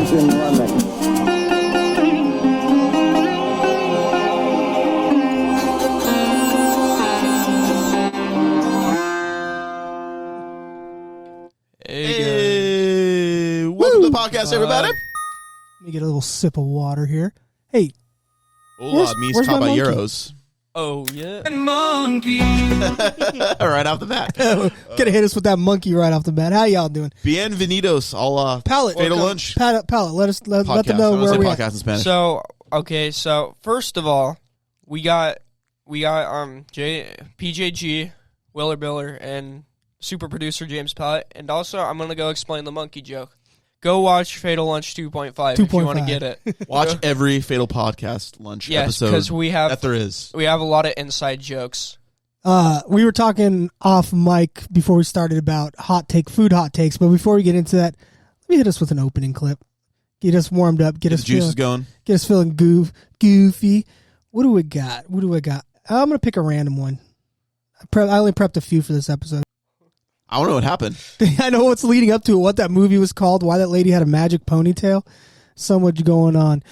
Belgian lemon. Hey, welcome to the podcast, everybody. Let me get a little sip of water here. Hey, Hola, mis where's my monkey? caballeros. Oh, yeah. Monkey. Right off the bat. Gonna hit us with that monkey right off the bat. How y'all doing? Bienvenidos, all Pallet. Fatal Lunch. Pallet, let them know I where say we podcast at. in Spanish. So first of all, we got PJG, Willer Biller, and super producer James Pallet, and also I'm gonna go explain the monkey joke. Go watch Fatal Lunch 2.5 if you want to get it. Watch every Fatal Podcast Lunch Yes, episode because we have that there is. We have a lot of inside jokes. We were talking off mic before we started about food hot takes, but before we get into that, let me hit us with an opening clip. Get us warmed up. Get us the juice is going. Get us feeling goofy. What do we got? I'm gonna pick a random one. I only prepped a few for this episode. I don't know what happened. I know what's leading up to it, what that movie was called, why that lady had a magic ponytail. So much going on.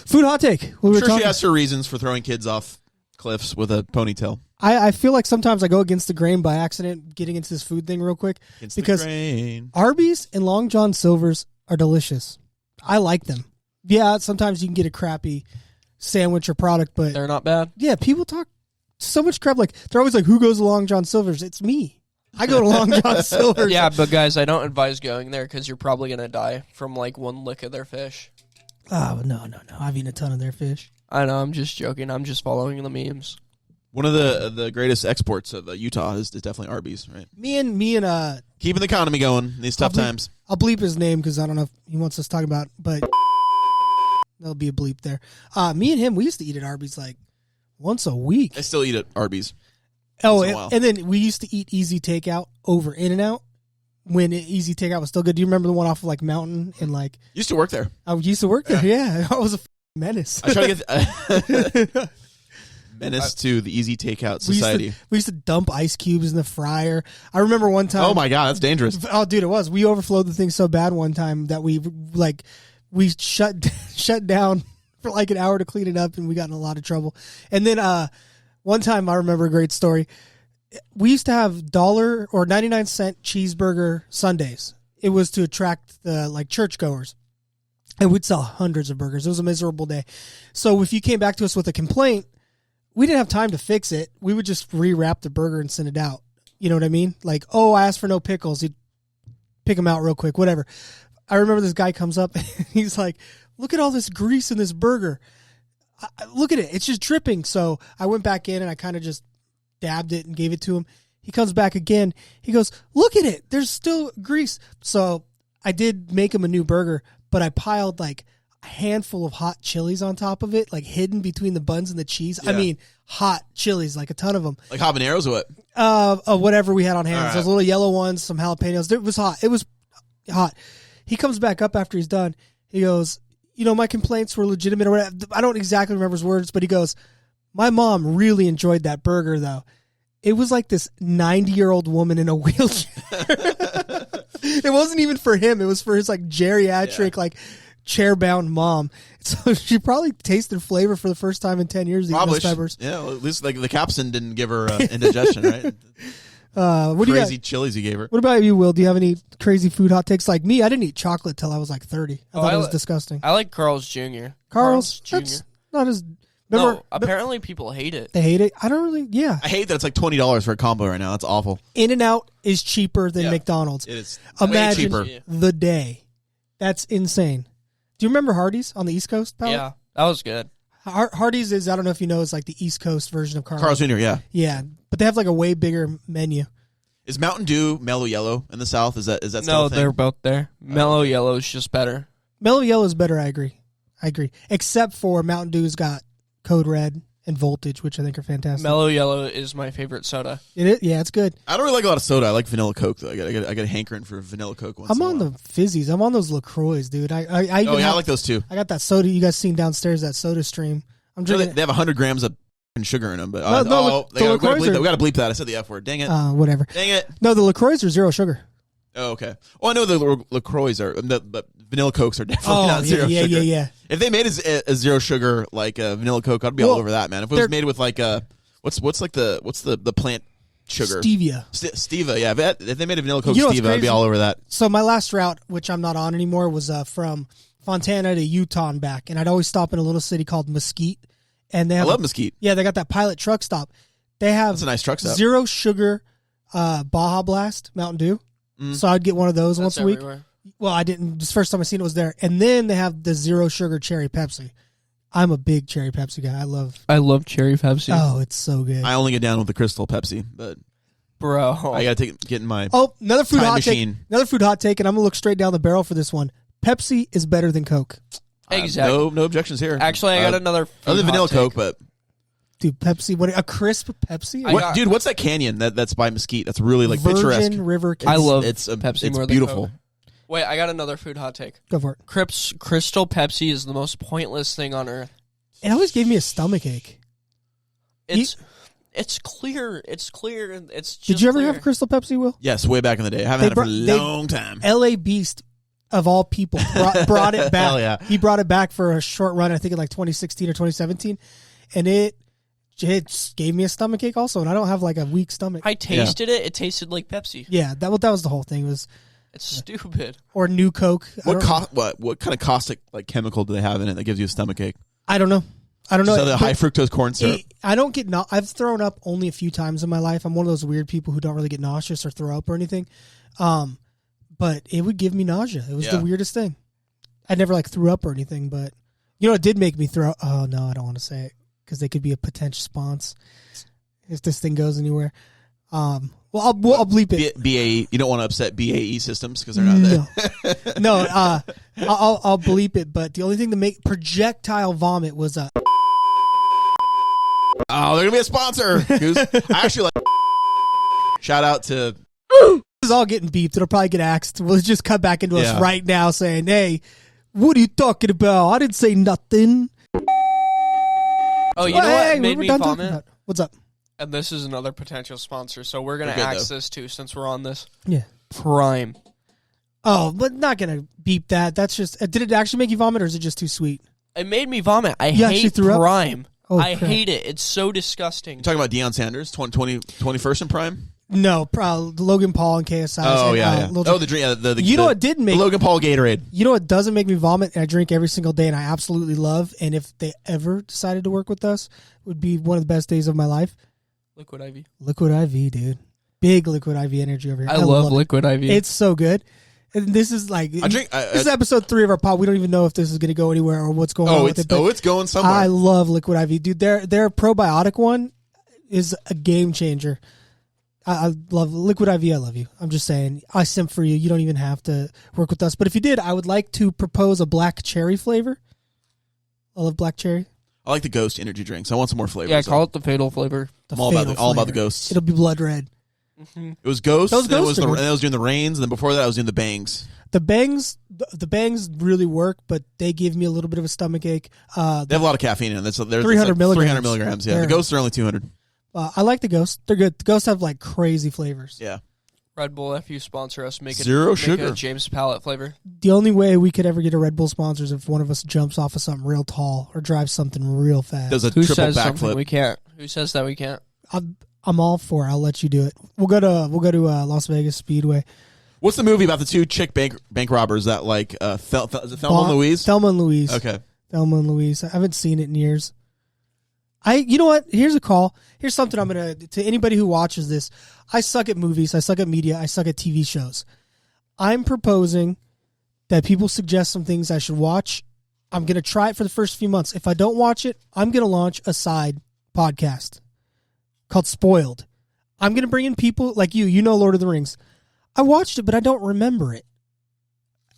Food hot take. I'm sure she has her reasons for throwing kids off cliffs with a ponytail. I feel like sometimes I go against the grain by accident getting into this food thing real quick. Because Arby's and Long John Silver's are delicious. I like them. Yeah, sometimes you can get a crappy sandwich or product, but They're not bad. yeah, people talk so much crap. Like, they're always like, who goes to Long John Silver's? It's me. I go to Long John Silver's. Yeah, but guys, I don't advise going there because you're probably gonna die from like one lick of their fish. Oh, no. I've eaten a ton of their fish. I know, I'm just joking. I'm just following the memes. One of the greatest exports of Utah is definitely Arby's, right? Me and Keeping the economy going in these tough times. I'll bleep his name because I don't know if he wants us to talk about, but there'll be a bleep there. Me and him, we used to eat at Arby's like once a week. I still eat at Arby's. Oh, and then we used to eat Easy Takeout over In-N-Out when Easy Takeout was still good. Do you remember the one off of like Mountain and like? Used to work there. I used to work there. Yeah, I was a menace. I try to get menace to the Easy Takeout Society. We used to dump ice cubes in the fryer. I remember one time. Oh my god, that's dangerous. Oh, dude, it was. We overflowed the thing so bad one time that we shut down for like an hour to clean it up, and we got in a lot of trouble. And then one time I remember a great story. We used to have $1 or 99-cent cheeseburger Sundays. It was to attract the like churchgoers. And we'd sell hundreds of burgers. It was a miserable day. So if you came back to us with a complaint, we didn't have time to fix it. We would just rewrap the burger and send it out. You know what I mean? Like, oh, I asked for no pickles. He'd pick them out real quick, whatever. I remember this guy comes up and he's like, look at all this grease in this burger. Look at it. It's just dripping. So I went back in and I kind of just dabbed it and gave it to him. He comes back again. He goes, look at it. There's still grease. So I did make him a new burger, but I piled like a handful of hot chilies on top of it, like hidden between the buns and the cheese. Yeah. I mean, hot chilies, like a ton of them. Like habaneros or what? Whatever we had on hand. Right. Those little yellow ones, some jalapenos. It was hot. It was hot. He comes back up after he's done. He goes, you know, my complaints were legitimate or whatever. I don't exactly remember his words, but he goes, my mom really enjoyed that burger, though. It was like this 90-year-old woman in a wheelchair. It wasn't even for him. It was for his like geriatric, like chair-bound mom. So she probably tasted flavor for the first time in 10 years. Eating those peppers. Yeah, well, at least like the capsaicin didn't give her indigestion, right? What crazy chilies he gave her. What about you, Will? Do you have any crazy food hot takes? Like me, I didn't eat chocolate till I was like 30. I thought it was disgusting. I like Carl's Jr. Carl's Jr. That's not as... No, apparently people hate it. They hate it? I don't really... Yeah. I hate that it's like $20 for a combo right now. That's awful. In-N-Out is cheaper than McDonald's. It is Imagine way cheaper. the day. That's insane. Do you remember Hardee's on the East Coast, pal? Yeah, that was good. Hardee's is, I don't know if you know, it's like the East Coast version of Carl's. Carl's Jr., yeah. Yeah, but they have like a way bigger menu. Is Mountain Dew Mellow Yellow in the South? Is that still No, a thing? they're both there. Mellow Yellow is just better. Mellow Yellow is better, I agree. Except for Mountain Dew's got Code Red and Voltage, which I think are fantastic. Mellow Yellow is my favorite soda. It is, yeah, it's good. I don't really like a lot of soda. I like vanilla Coke, though. I got a hankering for vanilla Coke once I'm in a on while. the fizzies. I'm on those LaCroix, dude. I I like those too. I got that soda you guys seen downstairs, that soda stream. I'm drinking. They have 100 grams of sugar in them, but we got to bleep that. I said the F word. Dang it. Whatever. Dang it. No, the LaCroix are zero sugar. Oh, okay. Well, I know the LaCroix are, but vanilla Cokes are definitely not zero sugar. Yeah. If they made a zero sugar like a vanilla Coke, I'd be all over that, man. If it was made with like a what's the plant sugar? Stevia. Stevia, yeah. If they made a vanilla Coke You know Stevia, I'd be all over that. So my last route, which I'm not on anymore, was from Fontana to Utah and back, and I'd always stop in a little city called Mesquite. And I love Mesquite. Yeah, they got that Pilot truck stop. They have That's a nice truck stop. Zero sugar Baja Blast Mountain Dew. So I'd get one of those once a week. Well, I didn't. This first time I seen it was there. And then they have the zero sugar cherry Pepsi. I'm a big cherry Pepsi guy. I love cherry Pepsi. Oh, it's so good. I only get down with the Crystal Pepsi, but bro, I gotta get in my another food time hot machine. take. Another food hot take, and I'm gonna look straight down the barrel for this one. Pepsi is better than Coke. Exactly. No objections here. Actually, I got another. Other than vanilla Coke, but dude, Pepsi. What a crisp Pepsi. Dude, what's that canyon that's by Mesquite? That's really like Virgin picturesque. River. I love it's Pepsi it's more beautiful. than Coke. Wait, I got another food hot take. Go for it. Crystal Pepsi is the most pointless thing on earth. It always gave me a stomach ache. It's clear. It's clear. It's just Did you ever clear. have Crystal Pepsi, Will? Yes, way back in the day. I haven't had it for a long time. L.A. Beast, of all people, brought it back. Hell yeah. He brought it back for a short run, I think in like 2016 or 2017, and it gave me a stomach ache also, and I don't have like a weak stomach. I tasted it. It tasted like Pepsi. Yeah, that was the whole thing. It's stupid. Or new Coke. What kind of caustic like chemical do they have in it that gives you a stomach ache? I don't know. So the high fructose corn syrup. I don't get. I've thrown up only a few times in my life. I'm one of those weird people who don't really get nauseous or throw up or anything. But it would give me nausea. It was the weirdest thing. I never like threw up or anything, but it did make me throw. Oh no, I don't want to say it because they could be a potential sponsor if this thing goes anywhere. Well, I'll bleep it. BAE. You don't want to upset BAE systems because they're not there. No, I'll bleep it. But the only thing to make projectile vomit was a. Oh, they're gonna be a sponsor. I actually like. Shout out to. This is all getting beeped. It'll probably get axed. We'll just cut back into us right now saying, "Hey, what are you talking about? I didn't say nothing." Oh, you know what made me vomit? What's up? And this is another potential sponsor, so we're going to axe this too since we're on this. Yeah. Prime. Oh, but not going to beep that. That's just... Did it actually make you vomit, or is it just too sweet? It made me vomit. I hate Prime. Oh, I hate it. It's so disgusting. You're talking about Deion Sanders, 21st in Prime? No, Logan Paul and KSI. Oh, yeah. The drink. You know what did make... The Logan Paul Gatorade. You know what doesn't make me vomit, and I drink every single day, and I absolutely love, and if they ever decided to work with us, it would be one of the best days of my life. Liquid IV. Liquid IV, dude. Big Liquid IV energy over here. I love Liquid IV. It's so good. And this is like... this is episode 3 of our pod. We don't even know if this is going to go anywhere or what's going on with it. It's going somewhere. I love Liquid IV. Dude, their probiotic one is a game changer. I love Liquid IV. I love you. I'm just saying. I simp for you. You don't even have to work with us. But if you did, I would like to propose a black cherry flavor. I love black cherry. I like the Ghost energy drinks. I want some more flavors. Yeah, call it the Fatal flavor. I'm all about the Ghosts. It'll be blood red. Mm-hmm. It was Ghosts. And I was doing the Rains, and then before that, I was doing the Bangs. The bangs really work, but they give me a little bit of a stomach ache. They have a lot of caffeine in it. There's 300 milligrams. 300 milligrams. Yeah, the Ghosts are only 200. I like the Ghosts. They're good. The Ghosts have like crazy flavors. Yeah. Red Bull, if you sponsor us, make Zero sugar. a James Palette flavor. The only way we could ever get a Red Bull sponsor is if one of us jumps off of something real tall or drives something real fast. Does a Who triple says something backflip. we can't? Who says that we can't? I'm all for it. I'll let you do it. We'll go to Las Vegas Speedway. What's the movie about the two chick bank robbers that like is it Thelma and Louise? Thelma and Louise. Okay. Thelma and Louise. I haven't seen it in years. You know what? Here's a call. Here's something to anybody who watches this. I suck at movies. I suck at media. I suck at TV shows. I'm proposing that people suggest some things I should watch. I'm going to try it for the first few months. If I don't watch it, I'm going to launch a side podcast called Spoiled. I'm going to bring in people like you. You know Lord of the Rings. I watched it, but I don't remember it.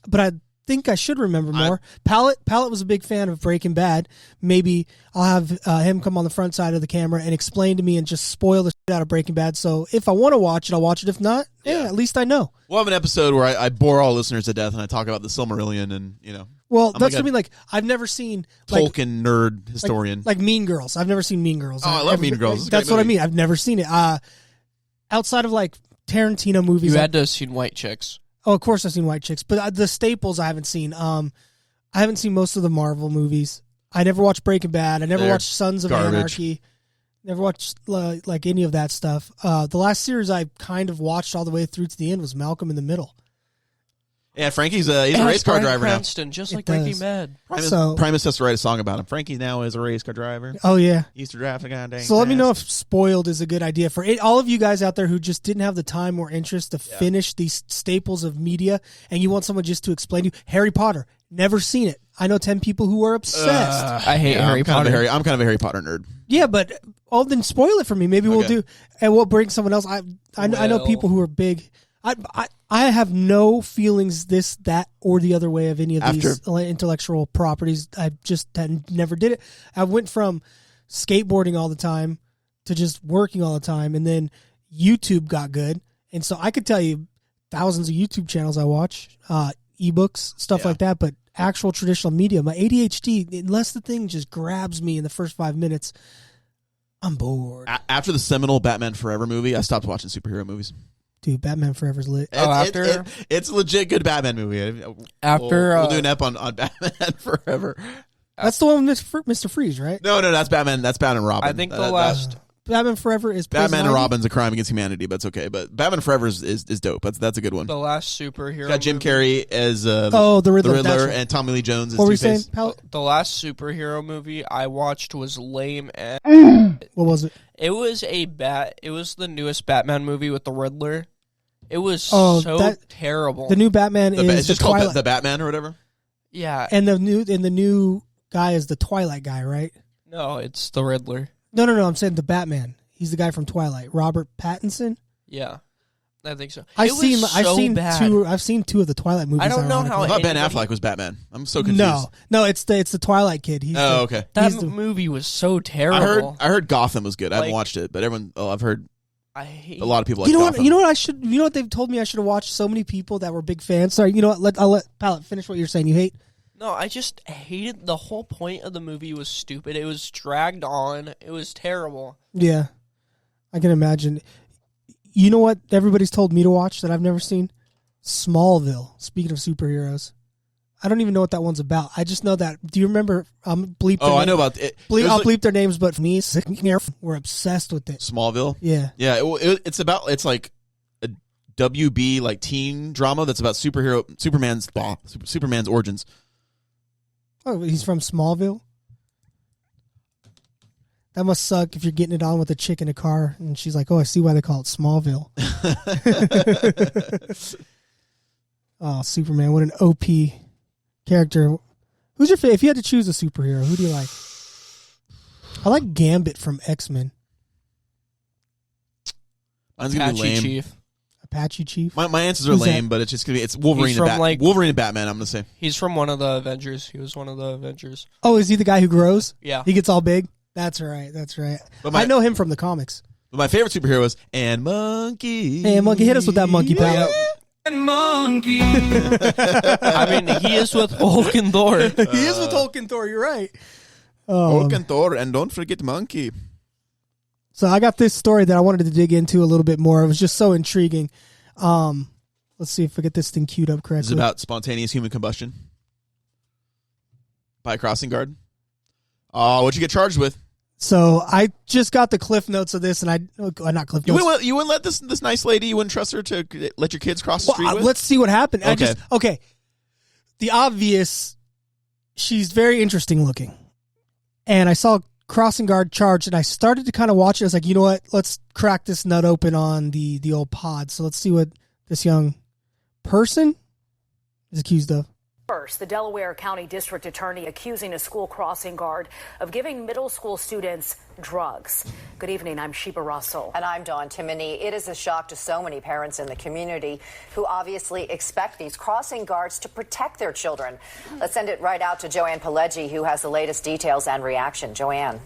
But I think I should remember more. Pallet was a big fan of Breaking Bad. Maybe I'll have him come on the front side of the camera and explain to me and just spoil the shit out of Breaking Bad. So if I want to watch it, I'll watch it. If not, at least I know. We'll have an episode where I bore all listeners to death and I talk about the Silmarillion and, Well, that's what I mean. Like, I've never seen... Tolkien nerd historian. Like Mean Girls. I've never seen Mean Girls. Oh, I love Mean Girls. That's what I mean. I've never seen it. Outside of, like, Tarantino movies... You had to have seen White Chicks. Oh, of course I've seen White Chicks, but the staples I haven't seen. I haven't seen most of the Marvel movies. I never watched Breaking Bad. I never watched Sons of Anarchy. Never watched like any of that stuff. The last series I kind of watched all the way through to the end was Malcolm in the Middle. Yeah, Frankie's he's a race car driver Cranston, now. Just like Breaking Bad. Primus has to write a song about him. Frankie now is a race car driver. Oh, yeah. He used to drive the goddamn So let me know if Spoiled is a good idea for all of you guys out there who just didn't have the time or interest to finish these staples of media, and you want someone just to explain to you. Harry Potter. Never seen it. I know 10 people who are obsessed. I hate Harry Potter. I'm kind of a Harry Potter nerd. Yeah, but then spoil it for me. Maybe we'll do, and we'll bring someone else. I know people who are big. I have no feelings this, that, or the other way of any of these intellectual properties. I just never did it. I went from skateboarding all the time to just working all the time, and then YouTube got good, and so I could tell you thousands of YouTube channels I watch, ebooks, stuff like that, but actual traditional media, my ADHD, unless the thing just grabs me in the first 5 minutes, I'm bored. After the seminal Batman Forever movie, I stopped watching superhero movies. Dude, Batman Forever's lit. It's a legit good Batman movie. We'll do an ep on Batman Forever. That's the one with Mr. Freeze, right? No, that's Batman. That's Batman and Robin. I think the last Batman Forever is Batman and Robin's a crime against humanity, but it's okay. But Batman Forever is dope. That's a good one. The last superhero. Got Jim Carrey as the Riddler, and Tommy Lee Jones as what were Two-Face. you saying? The last superhero movie I watched was lame. What was it? It was the newest Batman movie with the Riddler. It was terrible. The new Batman is it's just called the Batman or whatever. Yeah, and the new guy is the Twilight guy, right? No, it's the Riddler. No. I'm saying the Batman. He's the guy from Twilight, Robert Pattinson. Yeah, I think so. I've seen two of the Twilight movies. I don't know how. I thought Ben Affleck was Batman. I'm so confused. No, it's the Twilight kid. Okay. That movie was so terrible. I heard Gotham was good. I haven't watched it, but I've heard. I hate a lot of people. You know Gotham. what? You know what they've told me I should have watched. So many people that were big fans. Sorry. You know what? I'll let Pallet finish what you're saying. You hate. No, I just hated the whole point of the movie was stupid. It was dragged on. It was terrible. Yeah, I can imagine. You know what everybody's told me to watch that I've never seen? Smallville. Speaking of superheroes. I don't even know what that one's about. I just know that. Do you remember? Bleep. I know about it. I'll bleep their names, but for me, we're obsessed with it. Smallville? Yeah. Yeah, it's like a WB like teen drama that's about Superman's origins. Oh, he's from Smallville? That must suck if you're getting it on with a chick in a car and she's like, oh, I see why they call it Smallville. Oh, Superman, what an OP character. Who's your favorite? If you had to choose a superhero, who do you like? I like Gambit from X-Men. Mine's gonna be lame. Chief. Apache Chief. My answers are lame, but it's just gonna be Wolverine and Wolverine and Batman. I'm gonna say he's from one of the Avengers. He was one of the Avengers. Oh, is he the guy who grows? Yeah, he gets all big. That's right. But I know him from the comics. But my favorite superhero is Monkey. Hey, Monkey, hit us with that monkey, pal. Monkey. I mean, he is with Hulk and Thor. He is with Hulk and Thor. You're right. Hulk and Thor, and don't forget Monkey. So I got this story that I wanted to dig into a little bit more. It was just so intriguing. Let's see if I get this thing queued up correctly. It's about spontaneous human combustion by a crossing guard. What'd you get charged with? So I just got the cliff notes of this, and not cliff notes. You wouldn't let this nice lady. You wouldn't trust her to let your kids cross the street with? Let's see what happened. Okay. The obvious. She's very interesting looking, and I saw crossing guard charged, and I started to kind of watch it. I was like, you know what? Let's crack this nut open on the old pod. So let's see what this young person is accused of. First, the Delaware County District Attorney accusing a school crossing guard of giving middle school students drugs. Good evening, I'm Sheba Russell. And I'm Dawn Timoney. It is a shock to so many parents in the community who obviously expect these crossing guards to protect their children. Let's send it right out to Joanne Pileggi, who has the latest details and reaction. Joanne.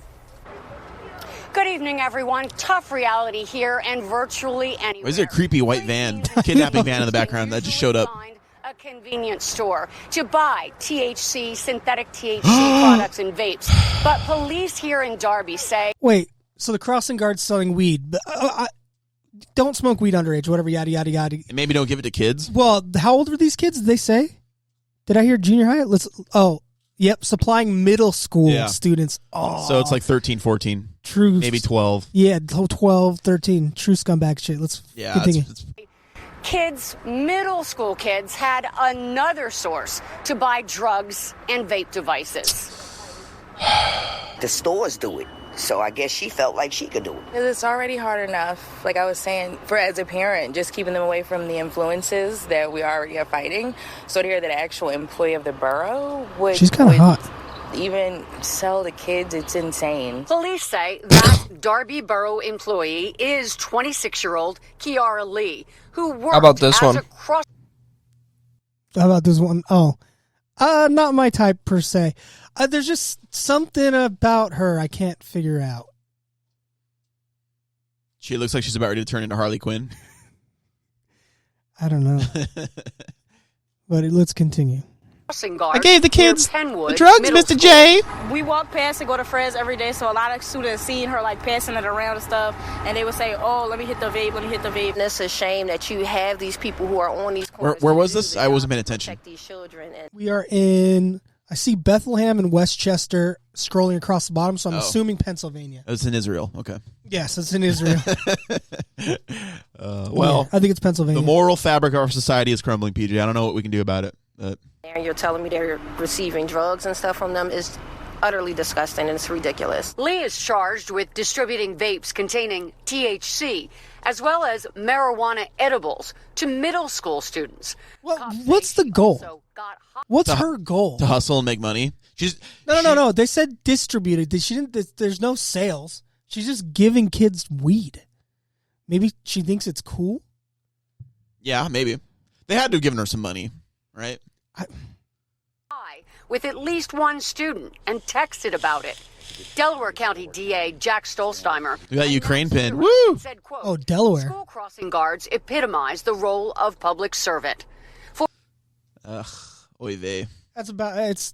Good evening, everyone. Tough reality here and virtually anywhere. Why is there a creepy white van, kidnapping van in the background that just showed up? A convenience store to buy THC, synthetic THC products and vapes. But police here in Darby say... Wait, so the crossing guard's selling weed. don't smoke weed underage, whatever, yada, yada, yada. And maybe don't give it to kids. Well, how old were these kids, did they say? Did I hear junior high? Yep, supplying middle school students. Oh, so it's like 13, 14. True. Maybe 12. Yeah, 12, 13. True scumbag shit. Let's continue. Kids, middle school kids, had another source to buy drugs and vape devices. The stores do it, so I guess she felt like she could do it. It's already hard enough, like I was saying, for as a parent, just keeping them away from the influences that we already are fighting. So to hear that an actual employee of the borough would... She's kind of hot. Even sell to kids, it's insane. Police say that Darby Borough employee is 26-year-old Kiara Lee, who worked How about this as one? a cross... How about this one? Oh, not my type per se. There's just something about her I can't figure out. She looks like she's about ready to turn into Harley Quinn. I don't know. But let's continue. I gave the kids the drugs, Mr. J. We walk past and go to Fred's every day, so a lot of students seeing her like passing it around and stuff, and they would say, "Oh, let me hit the vape, let me hit the vape." And it's a shame that you have these people who are on these corners. Where was this? I wasn't paying attention. Protect these children and We are in, I see Bethlehem and Westchester scrolling across the bottom, so I'm assuming Pennsylvania. It's in Israel. Okay. Yes, it's in Israel. Well, Yeah, I think it's Pennsylvania. the moral fabric of our society is crumbling, PJ. I don't know what we can do about it. But and you're telling me they're receiving drugs and stuff from them is utterly disgusting and it's ridiculous. Lee is charged with distributing vapes containing THC as well as marijuana edibles to middle school students. Well, what's the goal? Also got What's her goal? to hustle and make money. No. They said distributed. She didn't. There's no sales. She's just giving kids weed. Maybe she thinks it's cool. Yeah, maybe. They had to have given her some money, right? with at least one student and texted about it. Delaware County DA Jack Stolzheimer. We got Ukraine pin. Woo! Said, quote, Oh, Delaware. School crossing guards epitomize the role of public servant. Ugh, oy vey. That's about it's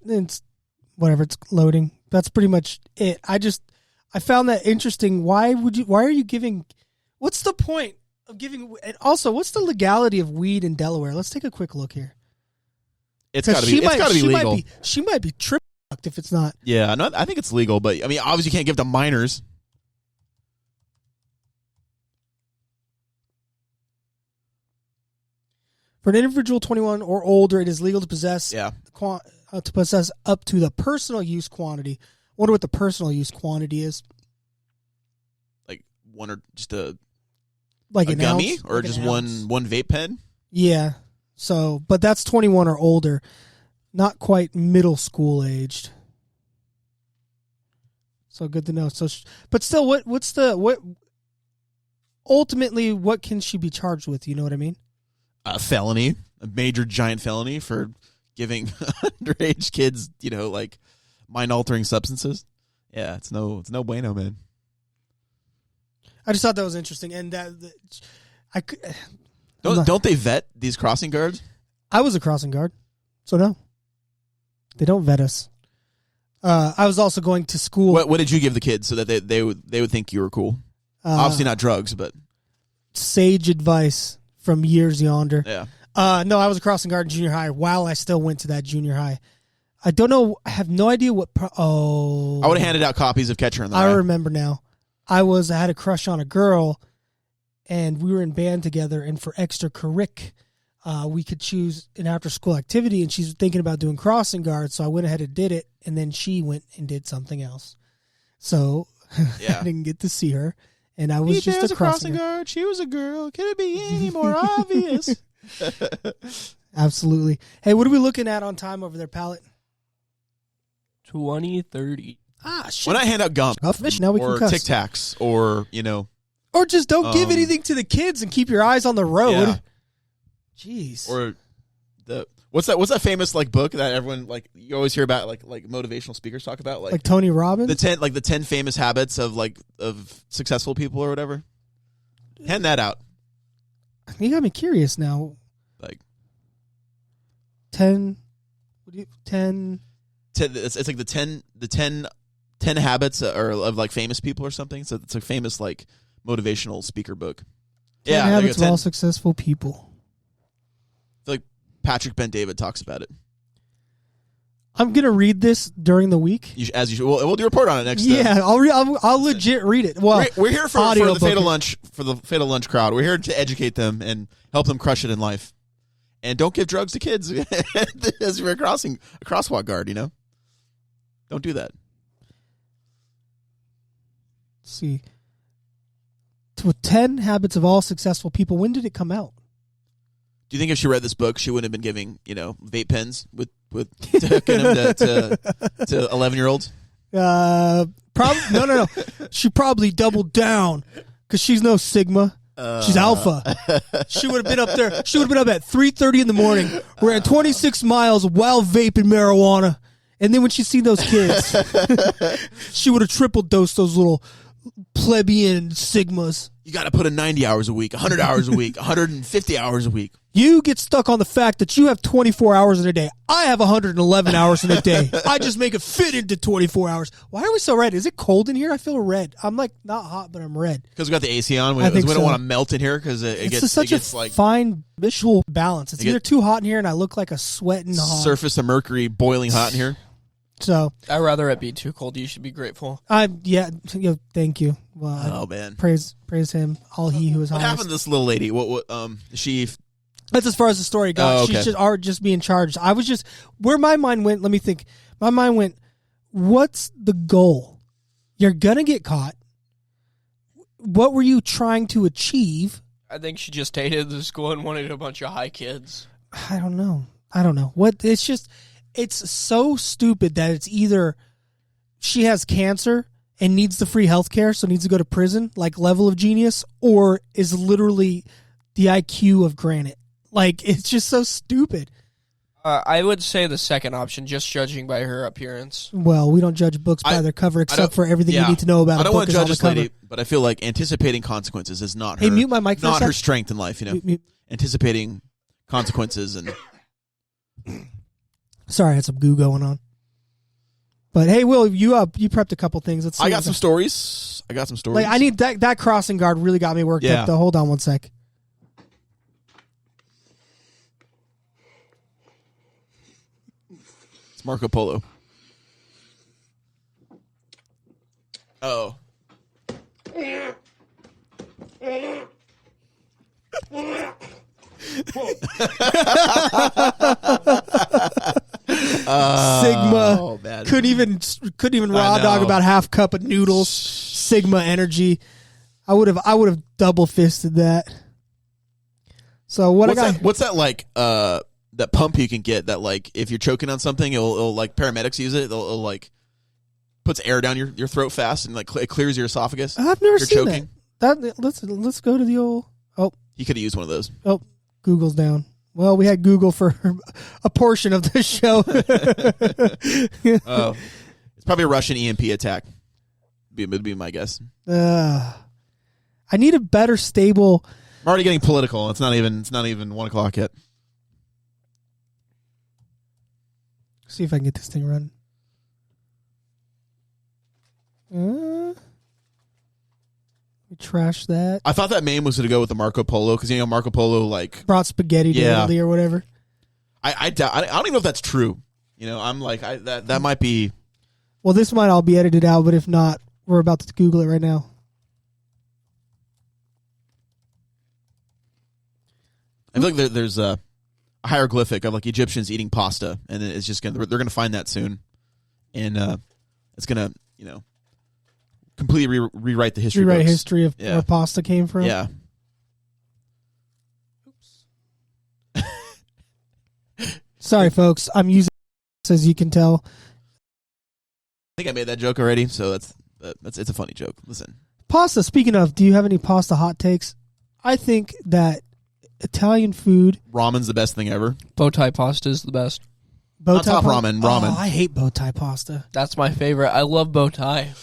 whatever, it's loading. That's pretty much it. I found that interesting. Why are you giving, what's the point of giving, and also what's the legality of weed in Delaware? Let's take a quick look here. It's got to be legal. She might be tripped if it's not. Yeah, no, I think it's legal, but I mean, obviously you can't give it to minors. For an individual 21 or older, it is legal to possess up to the personal use quantity. I wonder what the personal use quantity is. Like one or just a an gummy ounce? or Like just an one ounce. vape pen? Yeah. So, but that's 21 or older, not quite middle school aged. So good to know. So, but still, what ultimately, what can she be charged with? You know what I mean? A felony, a major giant felony for giving underage kids, like mind-altering substances. Yeah, it's no bueno, man. I just thought that was interesting, and Don't they vet these crossing guards? I was a crossing guard, so no, they don't vet us. I was also going to school. What did you give the kids so that they would think you were cool? Obviously not drugs, but sage advice from years yonder. Yeah. No, I was a crossing guard in junior high while I still went to that junior high. I don't know. I have no idea what. I would have handed out copies of Catcher in the Rye. I remember now. I had a crush on a girl, and we were in band together. And for extra curric, we could choose an after-school activity. And she's thinking about doing crossing guard, so I went ahead and did it. And then she went and did something else. So yeah. I didn't get to see her. And I was just a crossing guard. She was a girl. Can it be any more obvious? Absolutely. Hey, what are we looking at on time over there, Pallet? 20:30. Ah, shit. When I hand out gum Now we or can cuss. Tic Tacs or, Or just don't give anything to the kids and keep your eyes on the road. Yeah. Jeez. Or what's that famous book that everyone you always hear about like motivational speakers talk about like Tony Robbins? the 10 famous habits of successful people or whatever. Hand that out. You got me curious now. 10 it's like the 10 habits of famous people or something. So it's a famous motivational speaker book. Yeah, habits of all successful people. I feel like Patrick Ben-David talks about it. I'm gonna read this during the week. As you should. We'll do a report on it next. Yeah, I'll legit read it. Well, we're here for the fatal lunch crowd. We're here to educate them and help them crush it in life. And don't give drugs to kids as you're crossing a crosswalk guard. Don't do that. Let's see. To 10 Habits of All Successful People. When did it come out? Do you think if she read this book, she wouldn't have been giving vape pens with to hooking them to 11-year-olds? No. She probably doubled down because she's no Sigma. She's Alpha. She would have been up there. She would have been up at 3:30 in the morning. We're at 26 miles while vaping marijuana. And then when she seen those kids, she would have triple dosed those little plebeian Sigmas. You got to put in 90 hours a week, 100 hours a week, 150 hours a week. You get stuck on the fact that you have 24 hours in a day. I have 111 hours in a day. I just make it fit into 24 hours. Why are we so red? Is it cold in here? I feel red. I'm like not hot, but I'm red. Because we got the AC on. We so. don't want to melt in here because it gets such a fine visual balance. It's either too hot in here and I look like a sweating hog. Surface of mercury boiling hot in here. So I'd rather it be too cold. You should be grateful. Thank you. Well, man, praise him. All he who is highest. What happened to this little lady? What she? That's as far as the story goes. Okay. She's just being charged. I was just where my mind went. Let me think. My mind went, what's the goal? You're gonna get caught. What were you trying to achieve? I think she just hated the school and wanted a bunch of high kids. I don't know. What it's just. It's so stupid that it's either she has cancer and needs the free health care, so needs to go to prison, like level of genius, or is literally the IQ of granite. Like, it's just so stupid. I would say the second option, just judging by her appearance. Well, we don't judge books by their cover, except for everything you need to know about I don't want to judge this this lady, but I feel like anticipating consequences is not her. Hey, mute my mic for a not sec. her strength in life. Mute. Anticipating consequences and. Sorry, I had some goo going on. But hey, Will, you prepped a couple things. Let's see. I got some stories. Like, I need that crossing guard really got me worked up though. Hold on one sec. It's Marco Polo. Oh. Sigma couldn't even raw dog about half cup of noodles. Sigma energy. I would have double fisted that. So what's that like? That pump you can get that like if you're choking on something, it'll like paramedics use it. It'll like puts air down your throat fast and like it clears your esophagus. I've never seen choking. That. Let's go to the old. Oh, he could have used one of those. Oh, Google's down. Well, we had Google for a portion of the show. Oh, it's probably a Russian EMP attack. Would be my guess. I need a better stable. I'm already getting political. It's not even 1:00 yet. See if I can get this thing running. We trash that. I thought that meme was going to go with the Marco Polo because Marco Polo like brought spaghetti to Italy or whatever. I don't even know if that's true. I'm like that might be. Well, this might all be edited out, but if not, we're about to Google it right now. I feel like there's a hieroglyphic of like Egyptians eating pasta, and it's just they're gonna find that soon, and it's gonna completely rewrite the history. Rewrite history of where pasta came from. Yeah. Sorry, folks. I'm using this, as you can tell. I think I made that joke already, so it's a funny joke. Listen, pasta. Speaking of, do you have any pasta hot takes? I think that Italian food, ramen's the best thing ever. Bow tie pasta is the best. On top ramen. Oh, I hate bow tie pasta. That's my favorite. I love bow tie.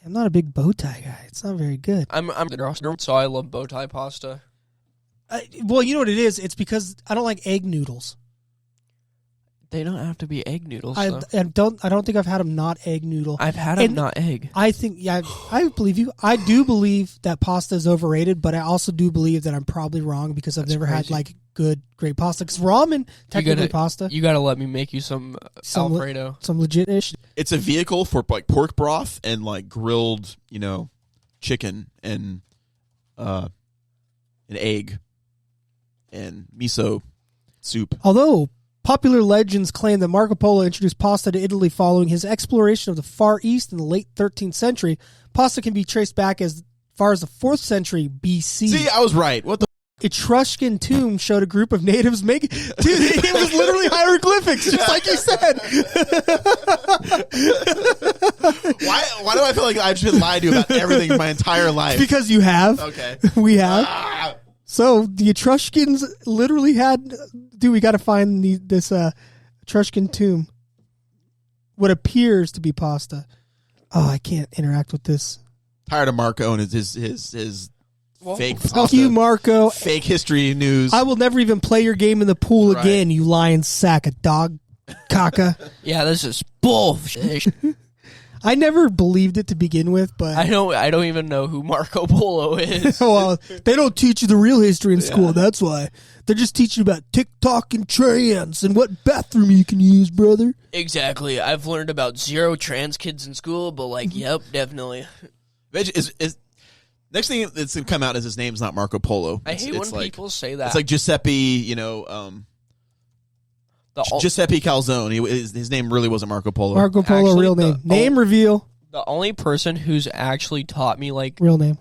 I'm not a big bow tie guy. It's not very good. I'm so I love bow tie pasta. Well, you know what it is? It's because I don't like egg noodles. They don't have to be egg noodles. I don't think I've had them not egg noodle. I've had them not egg. I think, I believe you. I do believe that pasta is overrated, but I also do believe that I'm probably wrong because I've never had like great pasta. Because ramen, technically pasta. You got to let me make you some Alfredo. Some legit-ish. It's a vehicle for like pork broth and like grilled, chicken and an egg and miso soup. Although popular legends claim that Marco Polo introduced pasta to Italy following his exploration of the Far East in the late 13th century. Pasta can be traced back as far as the 4th century BC. See, I was right. What the Etruscan tomb showed a group of natives making... Dude, it was literally hieroglyphics, just like you said. Why do I feel like I've just been lied to about everything my entire life? Because you have. Okay. We have. So the Etruscans literally had... Dude, we got to find this Etruscan tomb. What appears to be pasta. Oh, I can't interact with this. Tired of Marco and his fake pasta. Fuck you, Marco. Fake history news. I will never even play your game in the pool again, you lying sack of dog caca. Yeah, this is bullshit. I never believed it to begin with, but I don't even know who Marco Polo is. Well, they don't teach you the real history in school. That's why they're just teaching about TikTok and trans and what bathroom you can use, brother. Exactly. I've learned about 0 trans kids in school, but yep, definitely. Next thing that's gonna come out is his name's not Marco Polo. I hate when people say that. It's like Giuseppe, Giuseppe Calzone. His name really wasn't Marco Polo. Marco Polo, real name. Name reveal. The only person who's actually taught me real name.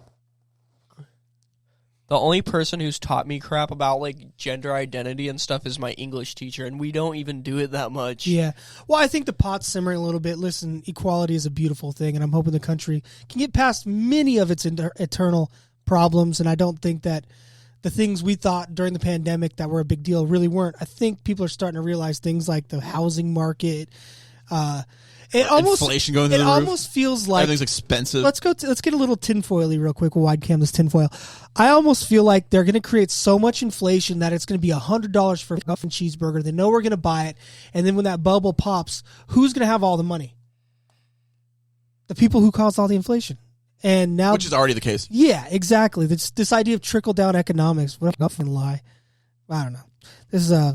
The only person who's taught me crap about gender identity and stuff is my English teacher, and we don't even do it that much. Yeah. Well, I think the pot's simmering a little bit. Listen, equality is a beautiful thing, and I'm hoping the country can get past many of its eternal problems, and I don't think that the things we thought during the pandemic that were a big deal really weren't. I think people are starting to realize things like the housing market, inflation going through the roof. It almost feels like everything's expensive. Let's get a little tinfoily real quick. We'll wide cam this tinfoil. I almost feel like they're going to create so much inflation that it's going to be $100 for a muffin cheeseburger. They know we're going to buy it, and then when that bubble pops, who's going to have all the money? The people who caused all the inflation. And now, which is already the case. Yeah, exactly. This idea of trickle down economics. What a fucking lie. I don't know. This is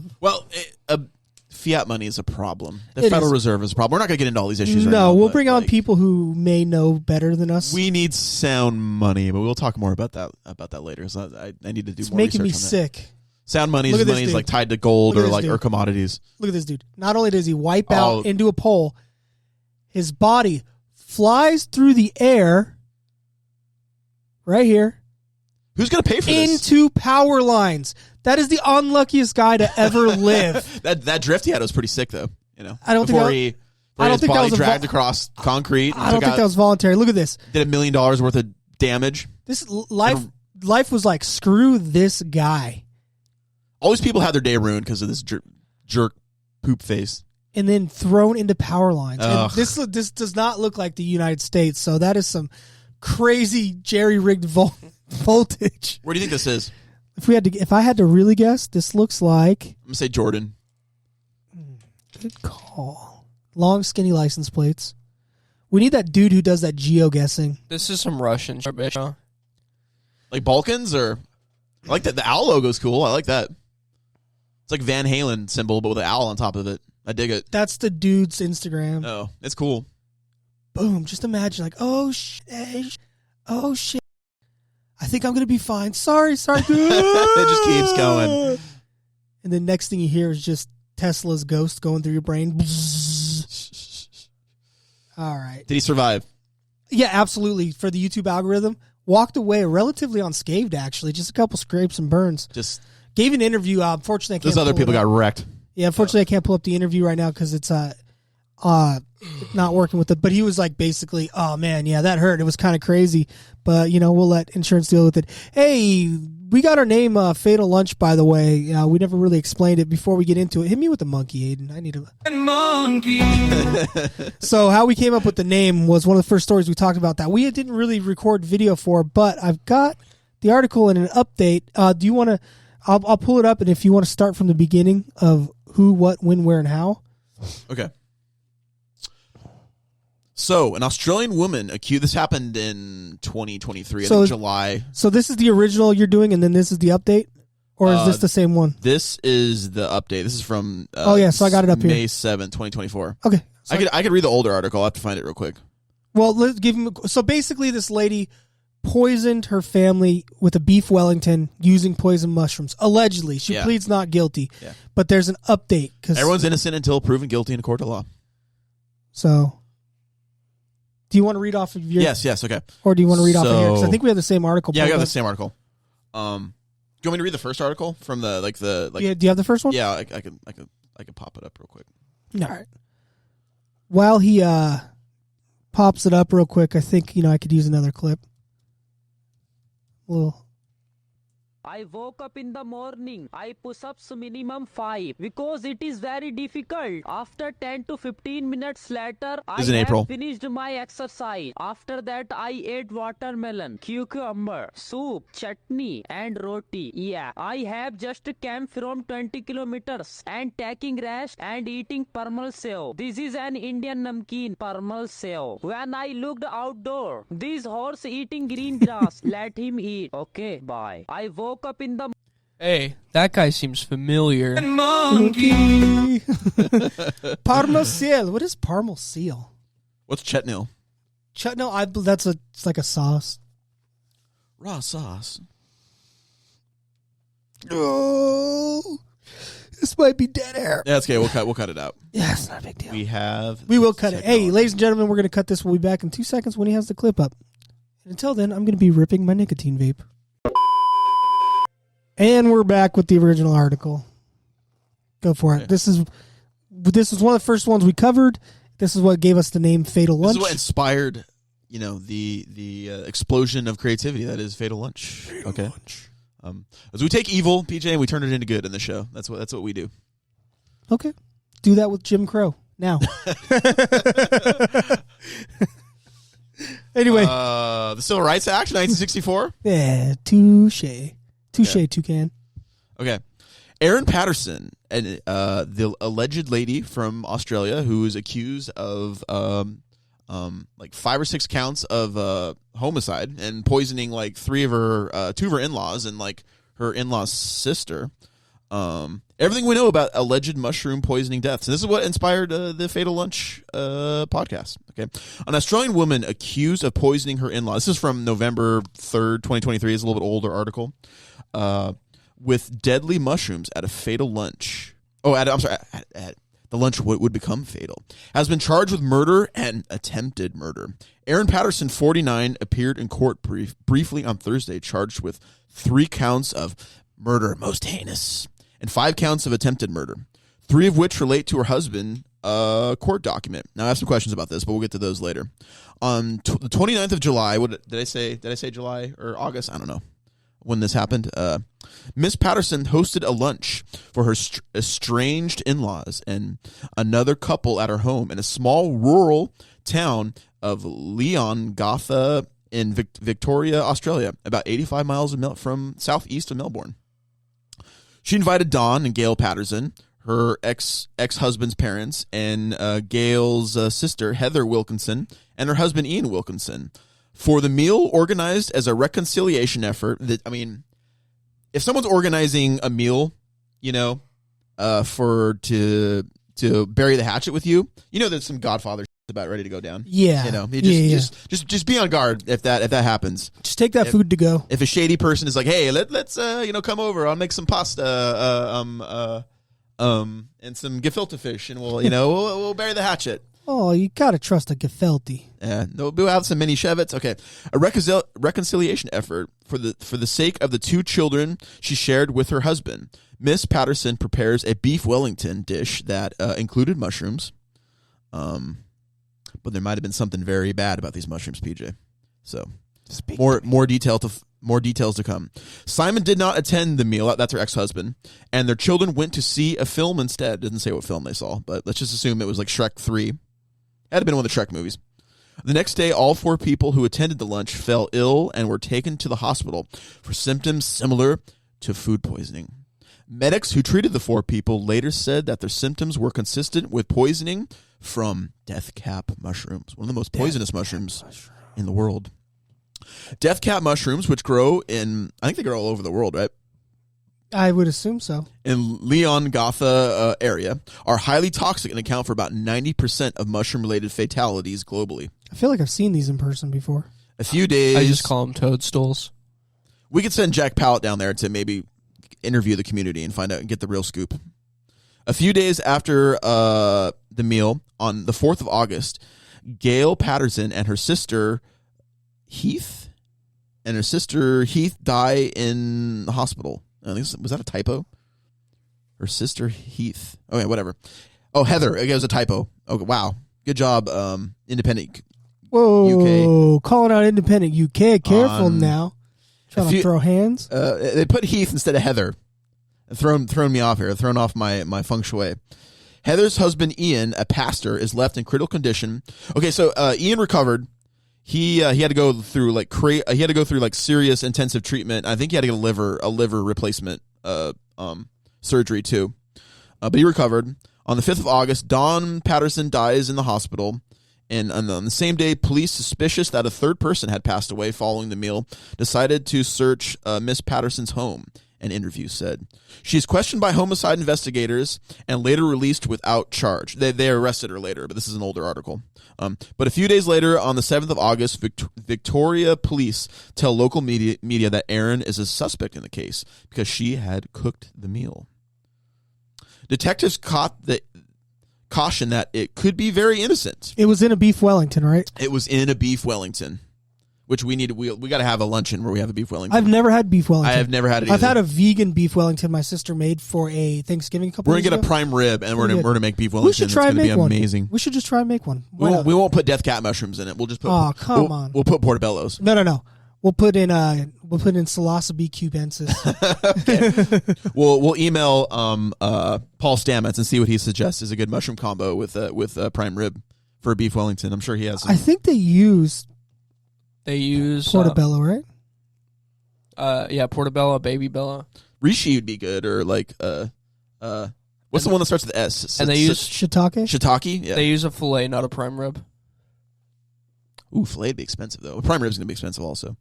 fiat money is a problem. The Federal Reserve is a problem. We're not going to get into all these issues right now. No, we'll bring on people who may know better than us. We need sound money, but we'll talk more about that later. So I need to do more research on that. It's making me sick. Sound money is like tied to gold or commodities. Look at this dude. Not only does he wipe out into a pole, his body flies through the air right here. Who's going to pay for this? Into power lines. That is the unluckiest guy to ever live. that drift he had was pretty sick, though. I don't think his body dragged across concrete. I don't think that was voluntary. Look at this. Did $1 million worth of damage. This life was like, screw this guy. All these people had their day ruined because of this jerk poop face. And then thrown into power lines. And this does not look like the United States. So that is some crazy jerry-rigged voltage. Where do you think this is? If I had to really guess, this looks like... I'm going to say Jordan. Good call. Long, skinny license plates. We need that dude who does that geo-guessing. This is some Russian shit, bitch. Like Balkans, or... I like that. The owl logo's cool. I like that. It's like Van Halen symbol, but with an owl on top of it. I dig it. That's the dude's Instagram. Oh, it's cool. Boom. Just imagine, oh, shit. Oh, shit. I think I'm going to be fine. Sorry. It just keeps going. And the next thing you hear is just Tesla's ghost going through your brain. All right. Did he survive? Yeah, absolutely. For the YouTube algorithm. Walked away relatively unscathed, actually. Just a couple scrapes and burns. Just gave an interview. Unfortunately, I can't. Those other people got wrecked. Yeah, unfortunately, I can't pull up the interview right now because it's not working with it. But he was like, basically, oh man, yeah, that hurt. It was kind of crazy. But we'll let insurance deal with it. Hey, we got our name Fatal Lunch, by the way. We never really explained it before we get into it. Hit me with the monkey, Aiden. I need a monkey. So how we came up with the name was one of the first stories we talked about that we didn't really record video for, but I've got the article and an update. Do you want to? I'll pull it up, and if you want to start from the beginning of who, what, when, where, and how. Okay. So, an Australian woman accused. This happened in 2023, I think July. So this is the original you're doing, and then this is the update? Or is this the same one? This is the update. This is from so I got it up here. May 7th, 2024. Okay. So I could read the older article. I'll have to find it real quick. Well, let's give him. So basically, this lady poisoned her family with a beef Wellington using poison mushrooms. Allegedly, she pleads not guilty. Yeah. But there's an update because everyone's innocent until proven guilty in a court of law. So, do you want to read off of your? Yes. Okay. Or do you want to read off of yours? I think we have the same article. Yeah, I got the same article. Do you want me to read the first article from the Yeah, do you have the first one? Yeah, I can pop it up real quick. All right. While he pops it up real quick, I think I could use another clip. I woke up in the morning. I push-ups minimum 5 because it is very difficult. After 10 to 15 minutes later, I have finished my exercise. After that, I ate watermelon, cucumber, soup, chutney, and roti. Yeah, I have just came from 20 kilometers and taking rest and eating parmal sev. This is an Indian namkeen, parmal sev. When I looked outdoor, this horse eating green grass. Let him eat. Okay, bye. I woke up in the... Hey, that guy seems familiar. Monkey. Parmal seal. What is parmal seal? What's chutney? Chutney, it's like a sauce. Raw sauce. Oh, this might be dead air. Yeah, that's okay. We'll cut it out. Yeah, it's not a big deal. We will cut it. Hey, ladies and gentlemen, we're going to cut this. We'll be back in 2 seconds when he has the clip up. And until then, I'm going to be ripping my nicotine vape. And we're back with the original article. Go for it. Okay. This is one of the first ones we covered. This is what gave us the name Fatal Lunch. This is what inspired, the explosion of creativity that is Fatal Lunch. Fatal Lunch. As we take evil, PJ, and we turn it into good in the show. That's what we do. Okay. Do that with Jim Crow now. Anyway. The Civil Rights Act, 1964. Yeah, touche. Toucan. Okay. Erin Patterson, the alleged lady from Australia who is accused of 5 or 6 counts of homicide and poisoning two of her in-laws and her in-law's sister. Everything we know about alleged mushroom poisoning deaths. And this is what inspired the Fatal Lunch podcast. Okay, an Australian woman accused of poisoning her in-laws. This is from November 3rd, 2023. It's a little bit older article. With deadly mushrooms at a fatal lunch. At the lunch would become fatal. Has been charged with murder and attempted murder. Erin Patterson, 49, appeared in court briefly on Thursday, charged with 3 counts of murder, most heinous, and 5 counts of attempted murder, 3 of which relate to her husband. Court document. Now I have some questions about this, but we'll get to those later. On the 29th of July, did I say July or August? I don't know when this happened. Miss Patterson hosted a lunch for her estranged in-laws and another couple at her home in a small rural town of Leongatha in Victoria, Australia, about 85 miles from southeast of Melbourne. She invited Don and Gail Patterson, her ex-husband's parents, and Gail's sister, Heather Wilkinson, and her husband, Ian Wilkinson, for the meal organized as a reconciliation effort. If someone's organizing a meal, to bury the hatchet with you, there's some Godfather about ready to go down. Yeah. Just be on guard if that happens. Just take that food to go. If a shady person is like, hey, let's come over, I'll make some pasta and some gefilte fish, and we'll bury the hatchet. Oh, you gotta trust a gefilte. Yeah, we'll have some mini Chevets. Okay, a reconciliation effort for the sake of the 2 children she shared with her husband. Miss Patterson prepares a beef Wellington dish that included mushrooms. But there might have been something very bad about these mushrooms, PJ. So more details to come. Simon did not attend the meal. That's her ex-husband. And their children went to see a film instead. Doesn't say what film they saw, but let's just assume it was like Shrek 3. Had to been one of the Shrek movies. The next day, all 4 people who attended the lunch fell ill and were taken to the hospital for symptoms similar to food poisoning. Medics who treated the 4 people later said that their symptoms were consistent with poisoning from death cap mushrooms, one of the most poisonous mushrooms in the world. Death cap mushrooms, which grow I think they grow all over the world, right? I would assume so. In Leon-Gotha area, are highly toxic and account for about 90% of mushroom-related fatalities globally. I feel like I've seen these in person before. A few days... I just call them toadstools. We could send Jack Pallet down there to maybe interview the community and find out and get the real scoop. A few days after the meal, on the 4th of August, Gail Patterson and her sister Heath die in the hospital. I think was that a typo? Her sister Heath. Oh yeah, whatever. Oh, Heather. It was a typo. Okay, wow. Good job, Independent. Whoa, UK. Calling out Independent UK. Careful now. Trying to throw hands. They put Heath instead of Heather. Thrown me off here. Thrown off my feng shui. Heather's husband Ian, a pastor, is left in critical condition. Okay, so Ian recovered. He had to go through serious intensive treatment. I think he had to get a liver replacement surgery too. But he recovered. On the 5th of August, Dawn Patterson dies in the hospital. And on the same day, police, suspicious that a third person had passed away following the meal, decided to search Miss Patterson's home, an interview said. She is questioned by homicide investigators and later released without charge. They arrested her later, but this is an older article. But a few days later, on the 7th of August, Victoria police tell local media that Erin is a suspect in the case because she had cooked the meal. Detectives caution that it could be very innocent. It was in a beef Wellington, right? It was in a beef Wellington, which we got to have a luncheon where we have a beef Wellington. I've never had beef Wellington. I have never had it. I've had a vegan beef Wellington my sister made for a Thanksgiving a couple We're years gonna ago. get a prime rib and we're gonna make beef Wellington. We should try and make one. Amazing. We should just try and make one. We won't put death cat mushrooms in it. We'll just put. Oh, come on. We'll put portobellos. No. We'll put in psilocybe cubensis. Okay. We'll email Paul Stamets and see what he suggests is a good mushroom combo with prime rib for a beef Wellington. I'm sure he has some. I think they use portobello, right? Yeah, portobello, baby bella. Reishi would be good, or like what's the one that starts with S? And they use shiitake. Shiitake. Yeah. They use a fillet, not a prime rib. Ooh, filet would be expensive though. Prime rib's gonna be expensive also.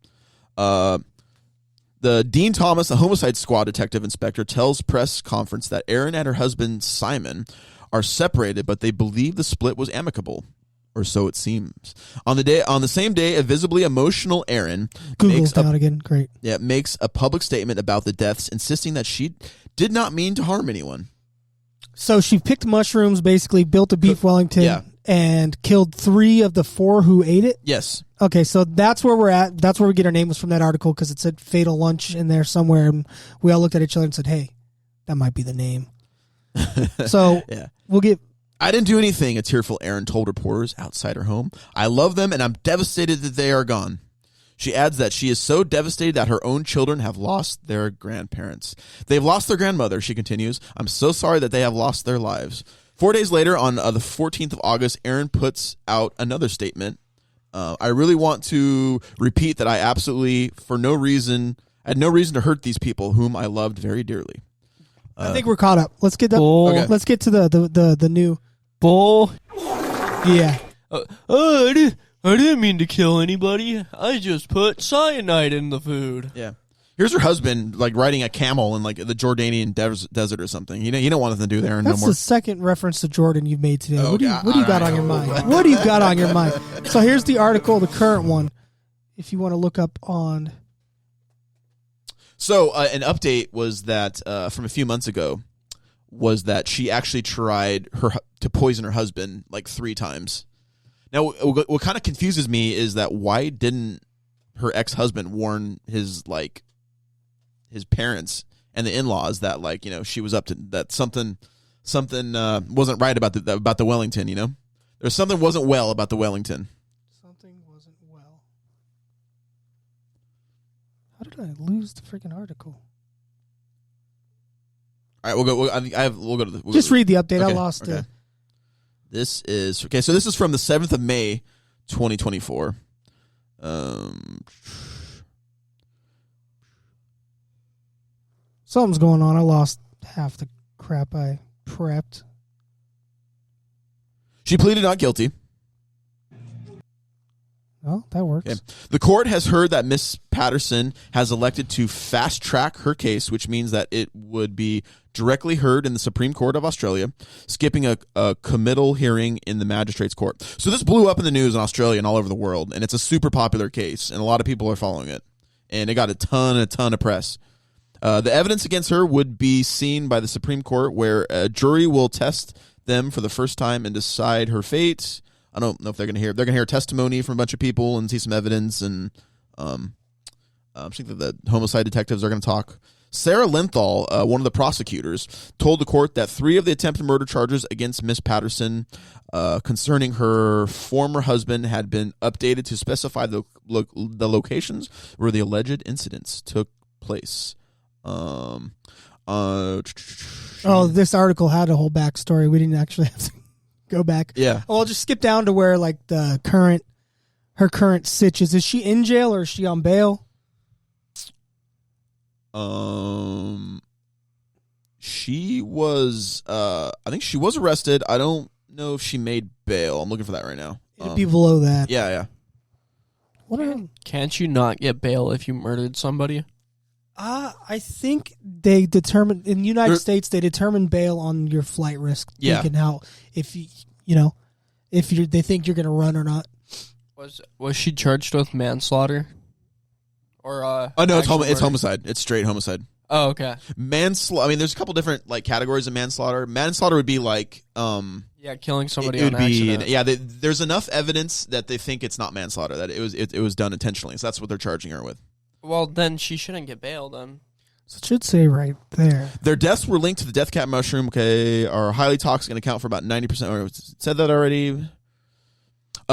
The Dean Thomas, the homicide squad detective inspector, tells press conference that Erin and her husband Simon are separated, but they believe the split was amicable, or so it seems. On the same day, a visibly emotional Erin makes a public statement about the deaths, insisting that she did not mean to harm anyone. So she picked mushrooms, basically built a beef Wellington, and killed 3 of the 4 who ate it? Yes. Okay, so that's where we're at. That's where we get our name was from that article, because it said Fatal Lunch in there somewhere, and we all looked at each other and said, hey, that might be the name. So we'll get... I didn't do anything, a tearful Erin told reporters outside her home. I love them, and I'm devastated that they are gone. She adds that she is so devastated that her own children have lost their grandparents. They've lost their grandmother, she continues. I'm so sorry that they have lost their lives. 4 days later, on the 14th of August, Erin puts out another statement. I really want to repeat that I absolutely, had no reason to hurt these people whom I loved very dearly. I think we're caught up. Let's get Let's get to the new bull. Yeah. I didn't mean to kill anybody. I just put cyanide in the food. Yeah. Here's her husband, like, riding a camel in, like, the Jordanian desert or something. You don't want nothing to do there no more. That's the second reference to Jordan you've made today. Oh, what do you got on your mind? What do you got on your mind? So here's the article, the current one, if you want to look up on... So an update was that from a few months ago was that she actually tried to poison her husband like 3 times. Now, what kind of confuses me is that why didn't her ex-husband warn his parents and the in-laws that, like, she was up to that something wasn't right about the Wellington, There's something wasn't well about the Wellington. Something wasn't well. How did I lose the freaking article? All right, we'll go to the... Just read the update. Okay, I lost it. This is... Okay, so this is from the 7th of May, 2024. Something's going on. I lost half the crap I prepped. She pleaded not guilty. Well, that works. Okay. The court has heard that Miss Patterson has elected to fast track her case, which means that it would be directly heard in the Supreme Court of Australia, skipping a committal hearing in the magistrate's court. So this blew up in the news in Australia and all over the world, and it's a super popular case, and a lot of people are following it. And it got a ton of press. The evidence against her would be seen by the Supreme Court, where a jury will test them for the first time and decide her fate. I don't know if they're going to hear testimony from a bunch of people and see some evidence, and I think that the homicide detectives are going to talk. Sarah Linthal, one of the prosecutors, told the court that 3 of the attempted murder charges against Miss Patterson concerning her former husband had been updated to specify the locations where the alleged incidents took place. This article had a whole backstory. We didn't actually have to go back. Yeah. Well, I'll just skip down to where like her current sitch is. Is she in jail or is she on bail? She was. I think she was arrested. I don't know if she made bail. I'm looking for that right now. It'd be below that. Yeah. Can't you not get bail if you murdered somebody? I think they determine in the United States they determine bail on your flight risk. Yeah. Thinking how if they think you're going to run or not. Was she charged with manslaughter? Or no, it's homicide. It's straight homicide. Oh, okay. Manslaughter. I mean, there's a couple different like categories of manslaughter. Manslaughter would be like killing somebody on accident. There's enough evidence that they think it's not manslaughter, that it was done intentionally. So that's what they're charging her with. Well, then she shouldn't get bail then. So it should say right there. Their deaths were linked to the death cap mushroom, are highly toxic and account for about 90%. Or said that already.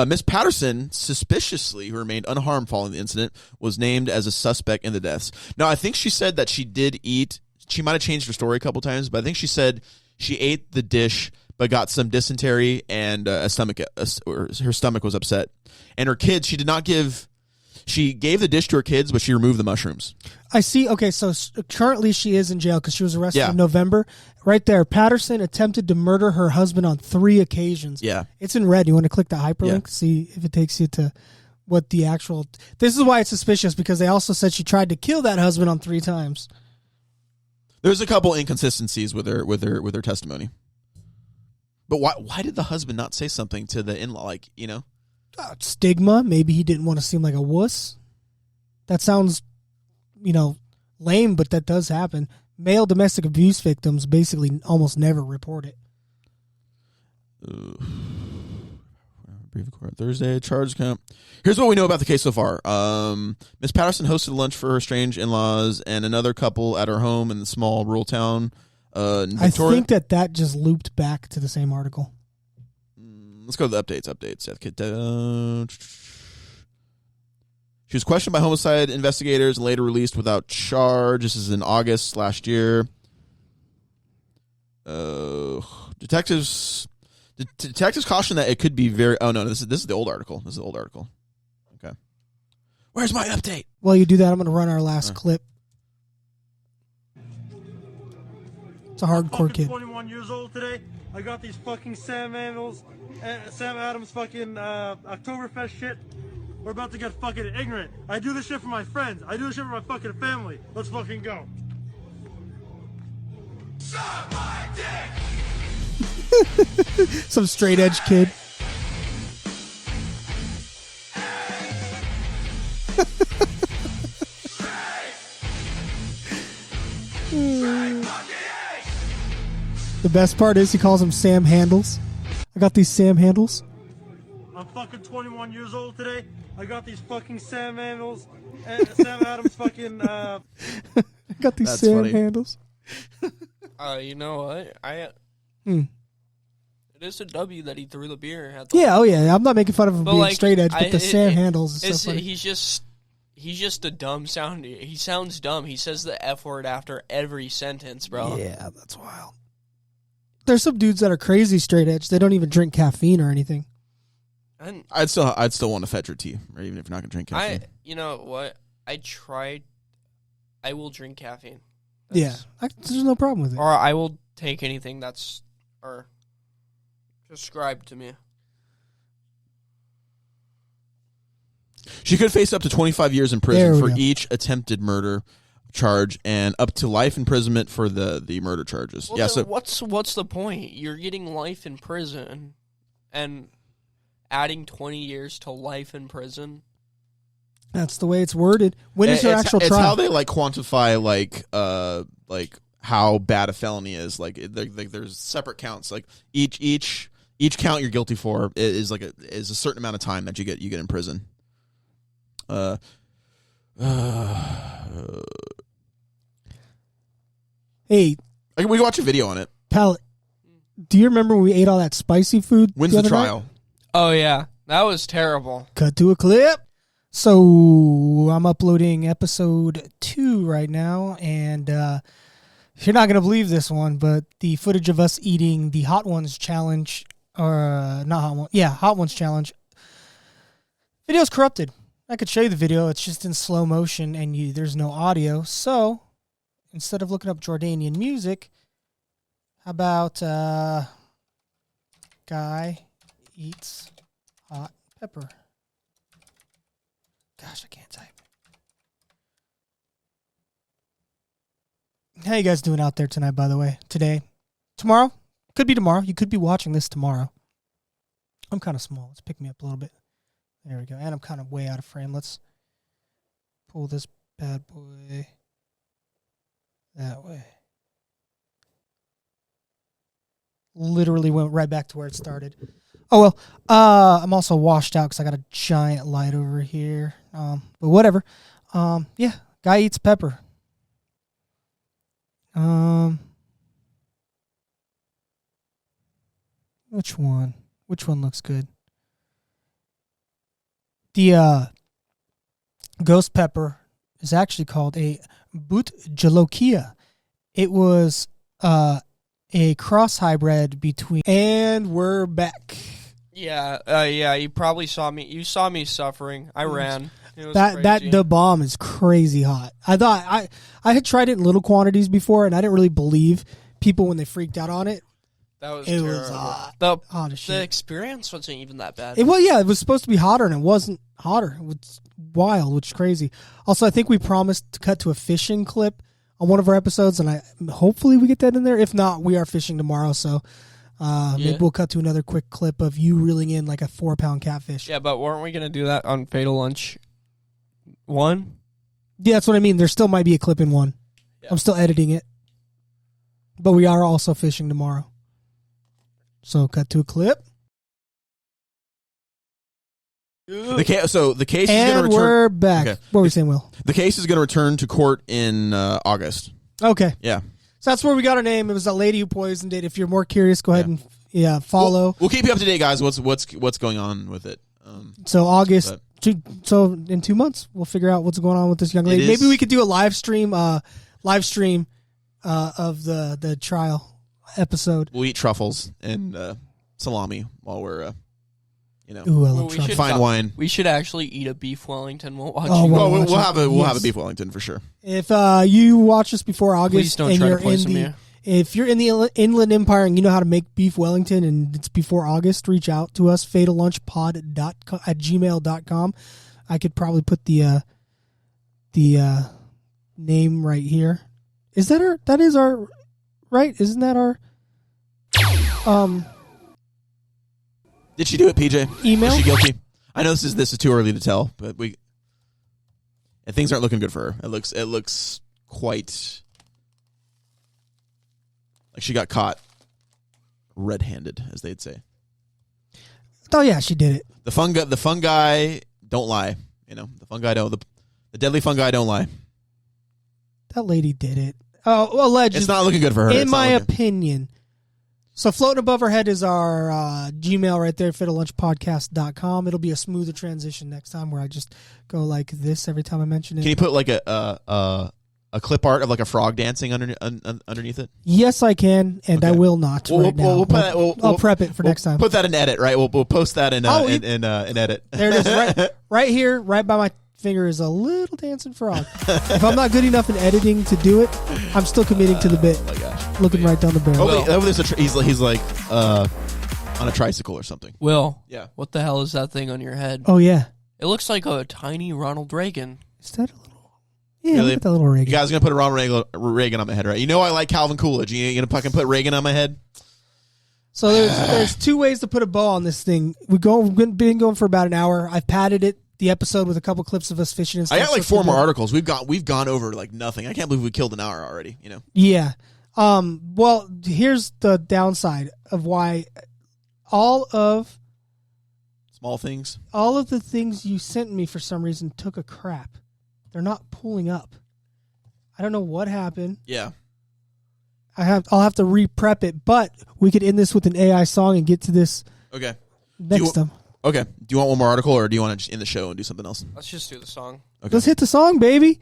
Miss Patterson, suspiciously, who remained unharmed following the incident, was named as a suspect in the deaths. Now, I think she said that she did eat. She might have changed her story a couple times, but I think she said she ate the dish but got some dysentery and her stomach was upset. And her kids, she did not give. She gave the dish to her kids, but she removed the mushrooms. I see. Okay, so currently she is in jail because she was arrested in November. Right there, Patterson attempted to murder her husband on 3 occasions. Yeah. It's in red. You want to click the hyperlink, see if it takes you to what the actual... This is why it's suspicious, because they also said she tried to kill that husband on 3 times. There's a couple inconsistencies with her testimony. But why did the husband not say something to the in-law, Stigma. Maybe he didn't want to seem like a wuss. That sounds, lame, but that does happen. Male domestic abuse victims basically almost never report it. Brief court Thursday. Charge count. Here's what we know about the case so far. Miss Patterson hosted lunch for her strange in-laws and another couple at her home in the small rural town. I think that just looped back to the same article. Let's go to the updates. She was questioned by homicide investigators and later released without charge. This is in August last year. Detectives caution that it could be very... Oh, no, this is the old article. Okay. Where's my update? While you do that, I'm going to run our last clip. It's a hardcore kid. 21 years old today. I got these fucking Sam Adams fucking Oktoberfest shit. We're about to get fucking ignorant. I do this shit for my friends. I do this shit for my fucking family. Let's fucking go. Suck my dick! Some straight edge kid. The best part is he calls them Sam Handles. I got these Sam Handles. I'm fucking 21 years old today. I got these fucking Sam Handles. Sam Adams fucking... I got these Sam Handles. You know what? It is a W that he threw the beer at. I'm not making fun of him being straight edge, but the Sam Handles is so funny. He's just a dumb sound. He sounds dumb. He says the F word after every sentence, bro. Yeah, that's wild. There's some dudes that are crazy straight edge. They don't even drink caffeine or anything. I'd still want a Fetcher tea, or even if you're not gonna drink caffeine. You know what? I will drink caffeine. Yeah, there's no problem with it. Or I will take anything that's prescribed to me. She could face up to 25 years in prison for each attempted murder charge and up to life imprisonment for the murder charges. Well, yeah. So So what's the point? You're getting life in prison and adding 20 years to life in prison. That's the way it's worded. When is your actual trial? It's how they quantify how bad a felony is. There's separate counts. Like each count you're guilty for is a certain amount of time that you get in prison. Hey, we can watch a video on it. Pal, do you remember when we ate all that spicy food? When's the trial? Night? Oh yeah, that was terrible. Cut to a clip. So I'm uploading episode 2 right now, and you're not gonna believe this one, but the footage of us eating the Hot Ones challenge, or not Hot Ones, Hot Ones challenge. Video's corrupted. I could show you the video. It's just in slow motion, and there's no audio. So instead of looking up Jordanian music, how about guy eats hot pepper? Gosh, I can't type. How you guys doing out there tonight, by the way? Today? Tomorrow? Could be tomorrow. You could be watching this tomorrow. I'm kind of small. Let's pick me up a little bit. There we go. And I'm kind of way out of frame. Let's pull this bad boy that way. Literally went right back to where it started. Oh, well. I'm also washed out because I got a giant light over here. But whatever. Yeah. Guy eats pepper. Which one? Which one looks good? The ghost pepper is actually called a Butjalokia. It was a cross hybrid between. And we're back. Yeah, you probably saw me. You saw me suffering. I ran. It was The bomb is crazy hot. I thought I had tried it in little quantities before, and I didn't really believe people when they freaked out on it. That was terrible. Was hot as shit. The experience wasn't even that bad. It was supposed to be hotter, and it wasn't hotter. It was wild, which is crazy. Also, I think we promised to cut to a fishing clip on one of our episodes, and hopefully we get that in there. If not, we are fishing tomorrow, so maybe we'll cut to another quick clip of you reeling in like a 4-pound catfish. Yeah, but weren't we going to do that on Fatal Lunch 1? Yeah, that's what I mean. There still might be a clip in 1. Yeah. I'm still editing it. But we are also fishing tomorrow. So, cut to a clip. The case is going to return. And we're back. Okay. What were we saying, Will? The case is going to return to court in August. Okay. Yeah. So that's where we got our name. It was a lady who poisoned it. If you're more curious, go ahead and follow. We'll keep you up to date, guys. What's going on with it? So August. So in 2 months, we'll figure out what's going on with this young lady. Maybe we could do a live stream. Of the trial episode. We'll eat truffles and salami while we're, Ooh, I love truffles. Fine wine. We should actually eat a beef Wellington while watching. We'll have a beef Wellington for sure. If you watch us before August, please don't try to poison me. If you're in the Inland Empire and you know how to make beef Wellington and it's before August, reach out to us, fatallunchpod@gmail.com. I could probably put the name right here. Is that our? That is our, right? Isn't that our? Did she do it, PJ? Email? Is she guilty? I know this is too early to tell, but things aren't looking good for her. It looks quite like she got caught red-handed, as they'd say. Oh yeah, she did it. The fungi don't lie. The fungi don't. The deadly fungi don't lie. That lady did it. Oh, allegedly. It's not looking good for her. In my opinion. So floating above her head is our Gmail right there, fatallunchpodcast.com. It'll be a smoother transition next time where I just go like this every time I mention it. Can you put like a clip art of like a frog dancing underneath it? Yes, I can, and I will not right now. I'll prep it for next time. Put that in edit, right? We'll post that in edit. There it is, right here, right by my finger is a little dancing frog. If I'm not good enough in editing to do it, I'm still committing to the bit. Oh my gosh. Looking right down the barrel. He's like on a tricycle or something. Will. Yeah. What the hell is that thing on your head? Oh, yeah. It looks like a tiny Ronald Reagan. Is that a little... Yeah, Really? look at that little Reagan. You guys are going to put a Ronald Reagan on my head, right? You know I like Calvin Coolidge. You going to fucking put Reagan on my head? So there's two ways to put a bow on this thing. We've been going for about an hour. I've padded the episode with a couple clips of us fishing and stuff. I got like 4 more articles. We've gone over like nothing. I can't believe we killed an hour already, you know? Yeah. Well, here's the downside of why all of the things you sent me for some reason took a crap. They're not pulling up. I don't know what happened. Yeah. I'll have to re-prep it, but we could end this with an AI song and get to this. Okay. Next time. Okay. Do you want one more article, or do you want to just end the show and do something else? Let's just do the song. Okay. Let's hit the song, baby.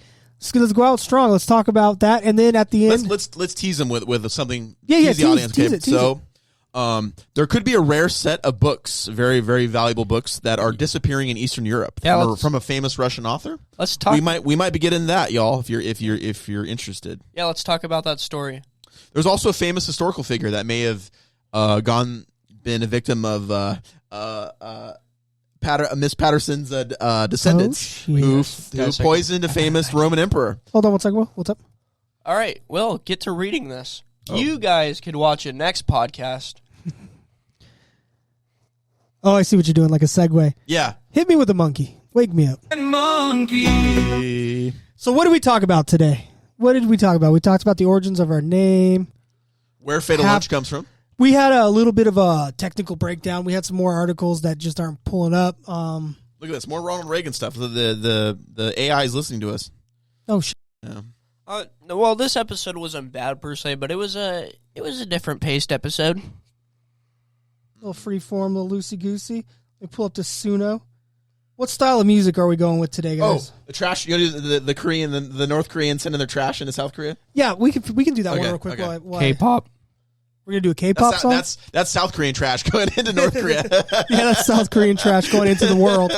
Let's go out strong. Let's talk about that, and then at the end, let's tease them with something. Yeah. Tease the audience. Tease Okay. it. There could be a rare set of books, very, very valuable books that are disappearing in Eastern Europe from a famous Russian author. Let's talk. We might be getting that, y'all, if you're interested. Yeah, let's talk about that story. There's also a famous historical figure that may have been a victim of Miss Patterson's descendants who poisoned a famous Roman emperor. Hold on one second, Will. What's up? All right, well, get to reading this. You guys could watch it next podcast. Oh, I see what you're doing, like a segue. Yeah. Hit me with a monkey. Wake me up. Monkey. So what did we talk about today? What did we talk about? We talked about the origins of our name. Where Fatal Lunch comes from. We had a little bit of a technical breakdown. We had some more articles that just aren't pulling up. Look at this. More Ronald Reagan stuff. The AI is listening to us. Oh, shit. Yeah. Well, this episode wasn't bad per se, but it was a different paced episode. A little freeform, a little loosey-goosey. We pull up to Suno. What style of music are we going with today, guys? Oh, the trash. You know, the Korean, the North Korean sending their trash into South Korea? Yeah, we can do that one real quick. Okay. K-pop. We're going to do a K-pop song? That's South Korean trash going into North Korea. Yeah, that's South Korean trash going into the world.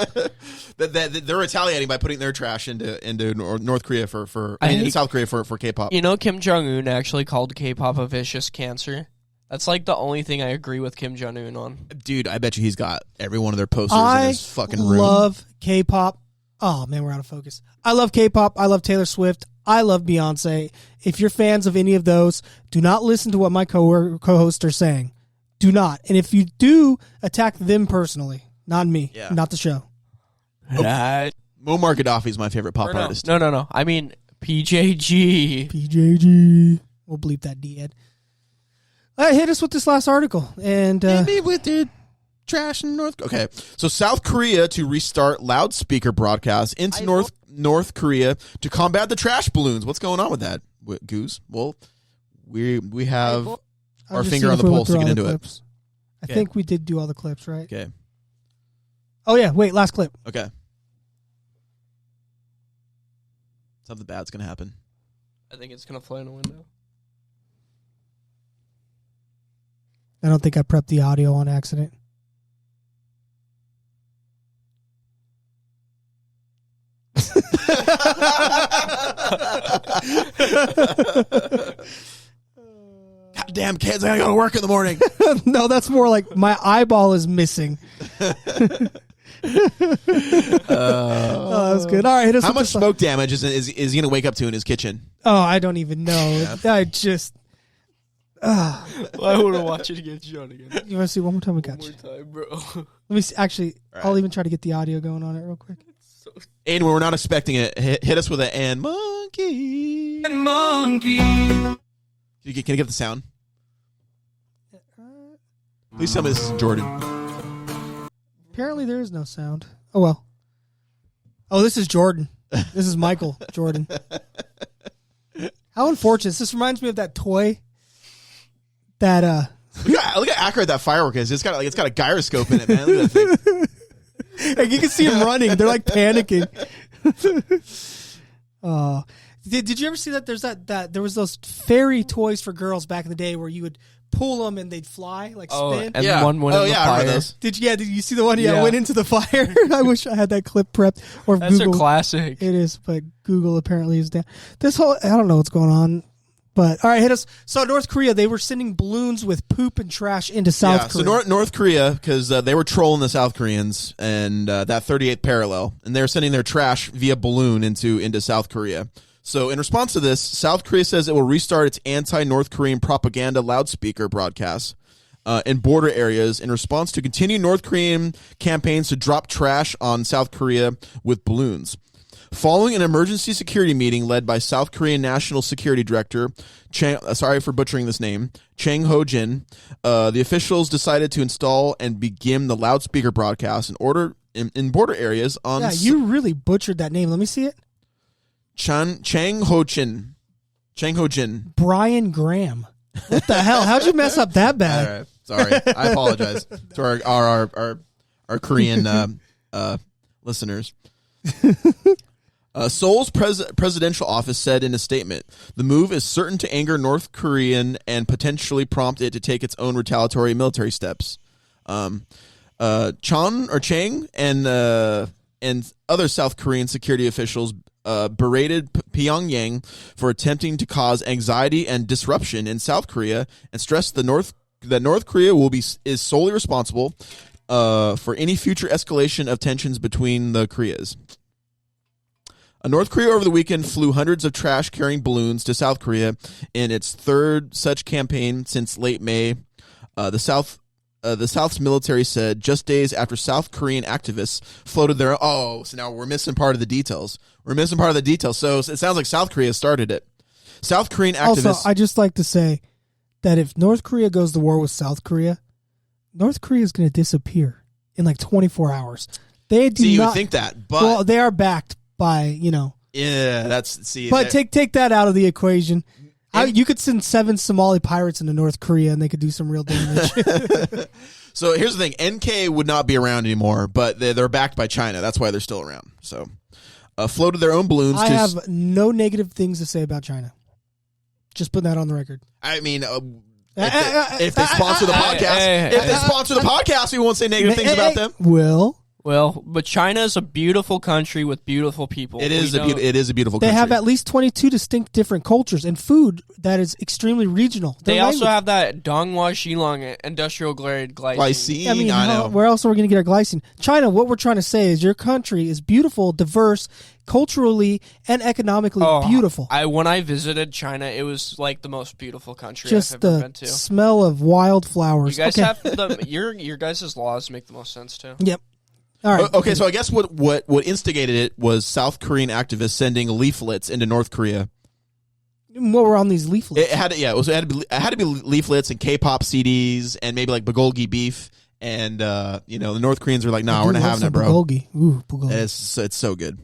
They're retaliating by putting their trash into North Korea into South Korea for K-pop. You know, Kim Jong-un actually called K-pop a vicious cancer. That's like the only thing I agree with Kim Jong-un on. Dude, I bet you he's got every one of their posters in his fucking room. I love K-pop. Oh, man, we're out of focus. I love K-pop. I love Taylor Swift. I love Beyonce. If you're fans of any of those, do not listen to what my co-hosts are saying. Do not. And if you do, attack them personally, not me, not the show. That Muammar Gaddafi is my favorite pop artist. No. I mean PJG. PJG. We'll bleep that D, Ed. Hit us with this last article. And hit me with the trash in North. Okay, so South Korea to restart loudspeaker broadcasts into North Korea to combat the trash balloons. What's going on with that, Goose? Well, we have our finger on the pulse to get into it. I think we did do all the clips, right? Okay. Oh yeah, wait, last clip. Okay. Something bad's gonna happen. I think it's gonna fly in a window. I don't think I prepped the audio on accident. Goddamn kids, I gotta go to work in the morning. No, that's more like my eyeball is missing. That's good. All right, hit us. How much smoke damage is he gonna wake up to in his kitchen? Oh, I don't even know. Yeah. I just. I want to watch it again, John. Again. You want to see one more time? We got one you. More time, bro. Let me see. Actually, right. I'll even try to get the audio going on it real quick. And we're not expecting it. Hit us with an and monkey. And monkey. Can you get the sound? Please tell me this is Jordan. Apparently there is no sound. Oh, well. Oh, this is Jordan. This is Michael Jordan. How unfortunate. This reminds me of that toy that... Look how accurate that firework is. It's got a gyroscope in it, man. Look at that thing. Like you can see them running. They're like panicking. Did you ever see that? There's that there was those fairy toys for girls back in the day where you would pull them and they'd fly, like Oh, spin. and Yeah. one went Oh, in the yeah, I remember fire. those. Did you see the one? Yeah, Yeah. went into the fire. I wish I had that clip prepped. Or That's Google. a classic. It is, but Google apparently is down. This whole, I don't know what's going on. But, all right, hit us. So, North Korea, they were sending balloons with poop and trash into South Korea. So North Korea, because they were trolling the South Koreans and that 38th parallel, and they were sending their trash via balloon into South Korea. So in response to this, South Korea says it will restart its anti-North Korean propaganda loudspeaker broadcasts in border areas in response to continued North Korean campaigns to drop trash on South Korea with balloons. Following an emergency security meeting led by South Korean National Security Director, sorry for butchering this name, Chang Ho-jin, the officials decided to install and begin the loudspeaker broadcast in border areas on... Yeah, you really butchered that name. Let me see it. Chang Ho-jin. Chang Ho-jin. Brian Graham. What the hell? How'd you mess up that bad? All right. Sorry. I apologize to our Korean listeners. Seoul's presidential office said in a statement, the move is certain to anger North Korean and potentially prompt it to take its own retaliatory military steps. Chang and other South Korean security officials berated Pyongyang for attempting to cause anxiety and disruption in South Korea and stressed that North Korea is solely responsible for any future escalation of tensions between the Koreas. North Korea over the weekend flew hundreds of trash-carrying balloons to South Korea in its third such campaign since late May. The South's military said just days after South Korean activists floated their... Oh, so now we're missing part of the details. So it sounds like South Korea started it. South Korean activists... Also, I just like to say that if North Korea goes to war with South Korea, North Korea is going to disappear in like 24 hours. They do you not... would think that, but... Well, they are backed by, Yeah, that's... See, but take that out of the equation. You could send 7 Somali pirates into North Korea and they could do some real damage. So here's the thing. NK would not be around anymore, but they're backed by China. That's why they're still around. So floated their own balloons. I have no negative things to say about China. Just putting that on the record. I mean, if they sponsor the podcast, we won't say negative things about them. Well, but China is a beautiful country with beautiful people. It is a beautiful country. They have at least 22 distinct different cultures and food that is extremely regional. They also have that Donghua Shilong industrial grade glycine. I mean, I know. where else are we going to get our glycine? China, what we're trying to say is your country is beautiful, diverse, culturally, and economically beautiful. When I visited China, it was like the most beautiful country Just I've ever been to. The smell of wildflowers. You guys have your guys' laws make the most sense too. Yep. All right. Okay, so I guess what instigated it was South Korean activists sending leaflets into North Korea. What were on these leaflets? It had to be leaflets and K-pop CDs and maybe like bulgogi beef. And the North Koreans are like, nah, we're not having it, bro. Bulgogi. Ooh, bulgogi. It's so good.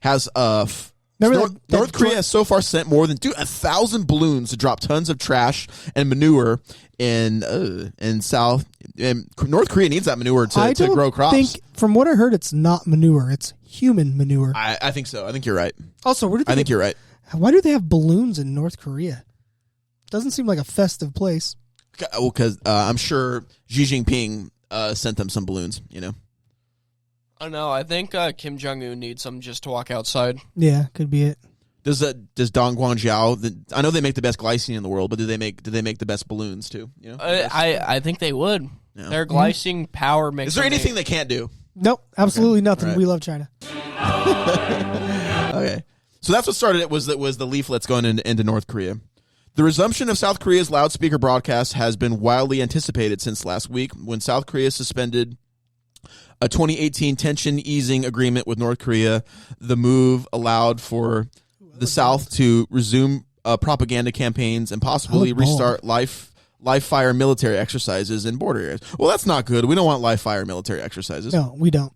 North Korea has so far sent more than 1,000 balloons to drop tons of trash and manure in South. And North Korea needs that manure to grow crops. From what I heard, it's not manure; it's human manure. I think so. I think you're right. Also, you're right. Why do they have balloons in North Korea? Doesn't seem like a festive place. Well, because I'm sure Xi Jinping sent them some balloons. Oh no, I think Kim Jong-un needs some just to walk outside. Yeah, could be it. Does Dong Guangzhou? I know they make the best glycine in the world, but do they make the best balloons too? I think they would. Yeah. Their glycine power makes. Is there anything they can't do? Nope, absolutely nothing. Right. We love China. Okay, so that's what started it. Was the leaflets going into North Korea? The resumption of South Korea's loudspeaker broadcast has been widely anticipated since last week, when South Korea suspended a 2018 tension easing agreement with North Korea. The move allowed for the South to resume propaganda campaigns and possibly restart live fire military exercises in border areas. Well, that's not good. We don't want live fire military exercises. No, we don't.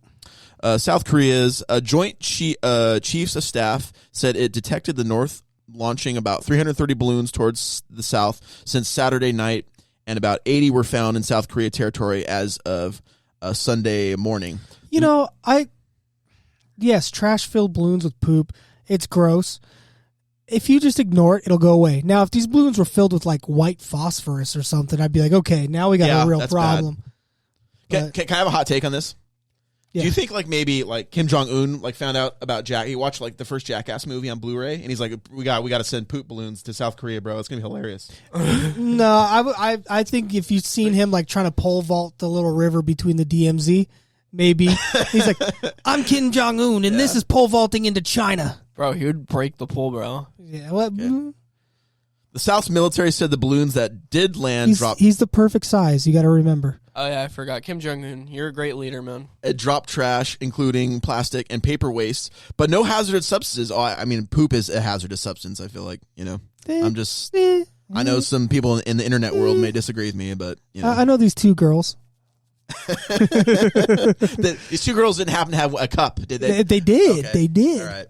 South Korea's Joint Chiefs of Staff said it detected the North launching about 330 balloons towards the South since Saturday night, and about 80 were found in South Korea territory as of Sunday morning. Yes, trash-filled balloons with poop. It's gross. if you just ignore it, it'll go away. Now, if these balloons were filled with like white phosphorus or something, I'd be like, okay, now we got a real problem. Can I have a hot take on this? Yeah. Do you think like maybe like Kim Jong-un like found out about he watched like the first Jackass movie on Blu-ray and he's like, we got to send poop balloons to South Korea, bro. It's gonna be hilarious. No, I think if you've seen him like trying to pole vault the little river between the DMZ, maybe he's like, I'm Kim Jong-un and this is pole vaulting into China. Bro, he would break the pole, bro. Yeah, what? Okay. The South's military said the balloons that did land dropped. He's the perfect size. You got to remember. Oh yeah, I forgot. Kim Jong-un, you're a great leader, man. It dropped trash, including plastic and paper waste, but no hazardous substances. Oh, I mean, poop is a hazardous substance. I feel like, I know some people in the internet world may disagree with me, but I know these two girls. These two girls didn't happen to have a cup, did they? They did. Okay. They did. All right.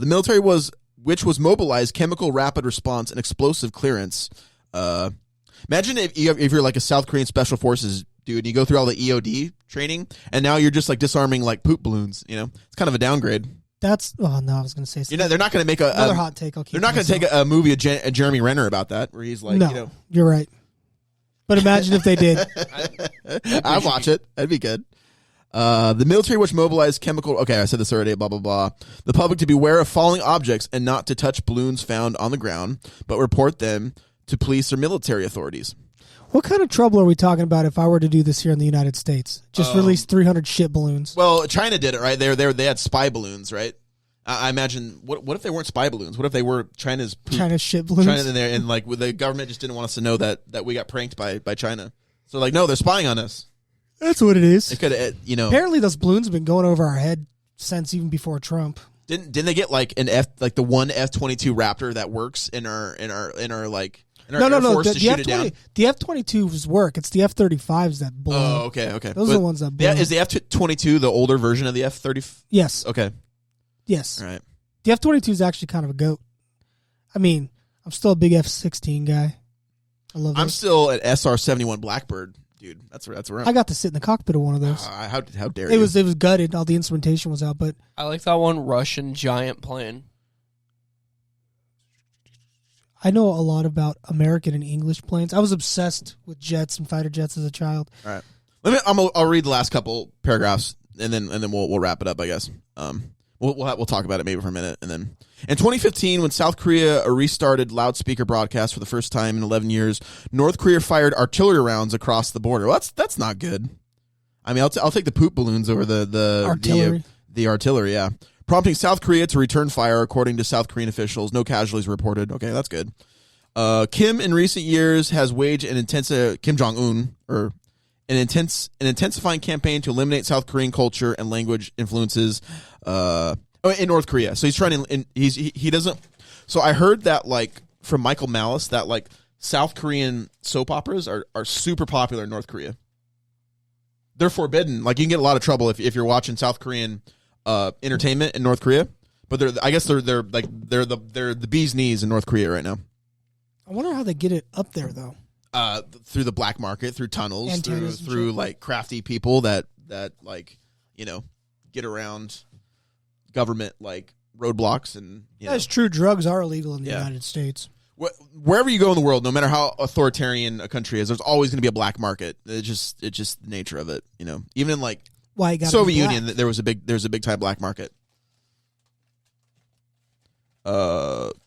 The military which was mobilized chemical rapid response and explosive clearance. Imagine if you're like a South Korean special forces dude, and you go through all the EOD training, and now you're just like disarming like poop balloons. It's kind of a downgrade. I was going to say something. They're not going to make another hot take. They're not going to take a movie of Jeremy Renner about that, where he's like, no, you're right. But imagine if they did. I'd watch it. That'd be good. The military which mobilized chemical... Okay, I said this already, blah, blah, blah. The public to beware of falling objects and not to touch balloons found on the ground, but report them to police or military authorities. What kind of trouble are we talking about if I were to do this here in the United States? Just release 300 shit balloons. Well, China did it, right? They had spy balloons, right? I imagine, what if they weren't spy balloons? What if they were China's poop? China's shit balloons? China in there, and like the government just didn't want us to know that we got pranked by China. So like, no, they're spying on us. That's what it is. It could, Apparently, those balloons have been going over our head since even before Trump. Didn't they get like the one F-22 Raptor that works in our like in our Air Force to shoot it down? The F-22s work. It's the F-35s that blow. Oh, okay. Those are the ones that blow. Is the F-22 the older version of the F-30? Yes. Okay. Yes. All right. The F-22 is actually kind of a goat. I mean, I'm still a big F-16 guy. I love it. I'm still an SR-71 Blackbird. Dude, that's where I got to sit in the cockpit of one of those. How dare you? It was gutted. All the instrumentation was out, but I like that one Russian giant plane. I know a lot about American and English planes. I was obsessed with jets and fighter jets as a child. All right, I'll read the last couple paragraphs and then we'll wrap it up, I guess. We'll talk about it maybe for a minute, and then in 2015, when South Korea restarted loudspeaker broadcasts for the first time in 11 years, North Korea fired artillery rounds across the border. Well, that's not good. I mean, I'll take the poop balloons over the artillery. The artillery, yeah, prompting South Korea to return fire, according to South Korean officials. No casualties reported. Okay, that's good. Kim in recent years has waged an Kim Jong-un an intensifying campaign to eliminate South Korean culture and language influences in North Korea. So he's trying to, he doesn't. So I heard that like from Michael Malice that like South Korean soap operas are super popular in North Korea. They're forbidden. Like you can get a lot of trouble if you're watching South Korean entertainment in North Korea. But they're the bee's knees in North Korea right now. I wonder how they get it up there though. Through the black market, through tunnels, Antennas through like crafty people that like get around government like roadblocks and That's true. Drugs are illegal in the United States. Wherever you go in the world, no matter how authoritarian a country is, there's always going to be a black market. It's just the nature of it. Even in like Soviet Union, there was a big time black market.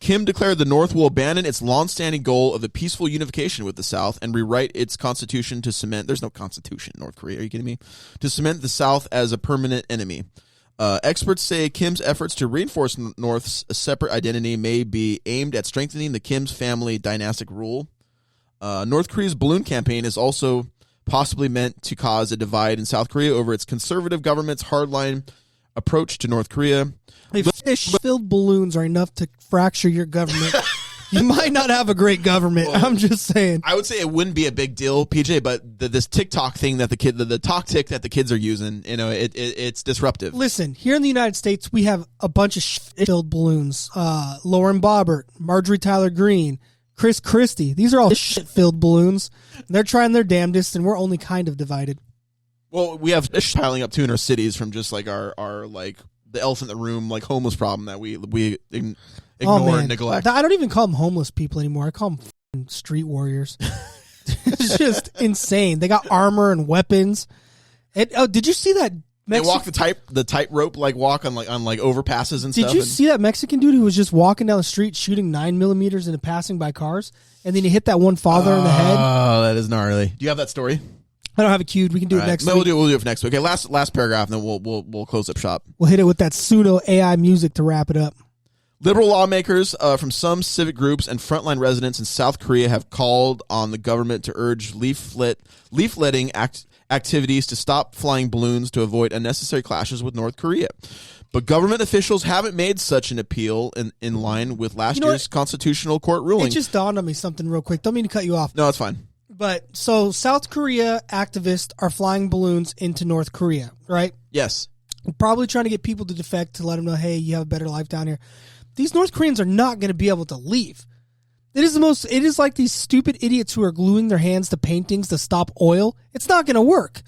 Kim declared the North will abandon its long-standing goal of a peaceful unification with the South and rewrite its constitution to cement... There's no constitution in North Korea, are you kidding me? To cement the South as a permanent enemy. Experts say Kim's efforts to reinforce North's separate identity may be aimed at strengthening the Kim's family dynastic rule. North Korea's balloon campaign is also possibly meant to cause a divide in South Korea over its conservative government's hardline approach to North Korea. If fish-filled balloons are enough to fracture your government, you might not have a great government. Well, I'm just saying. I would say it wouldn't be a big deal, PJ, but this TikTok thing that the talk tick that the kids are using, it's disruptive. Listen, here in the United States, we have a bunch of filled balloons. Lauren Boebert, Marjorie Taylor Greene, Chris Christie. These are all shit-filled balloons. They're trying their damnedest, and we're only kind of divided. Well, we have piling up too in our cities from just like our like elephant in the room, like homeless problem that we ignore and neglect. I don't even call them homeless people anymore. I call them street warriors. It's just insane. They got armor and weapons. Did you see that? They walk the tightrope walk on overpasses and stuff. Did you see that Mexican dude who was just walking down the street shooting 9mm into passing by cars, and then he hit that one father in the head? Oh, that is gnarly. Do you have that story? I don't have it queued. We can do it next week. We'll do it for next week. Okay, last paragraph, and then we'll close up shop. We'll hit it with that Suno AI music to wrap it up. Liberal lawmakers from some civic groups and frontline residents in South Korea have called on the government to urge leafletting activities to stop flying balloons to avoid unnecessary clashes with North Korea. But government officials haven't made such an appeal in line with last year's constitutional court ruling. It just dawned on me something real quick. Don't mean to cut you off. No, it's fine. But so South Korea activists are flying balloons into North Korea, right? Yes. Probably trying to get people to defect to let them know, hey, you have a better life down here. These North Koreans are not going to be able to leave. It is like these stupid idiots who are gluing their hands to paintings to stop oil. It's not going to work.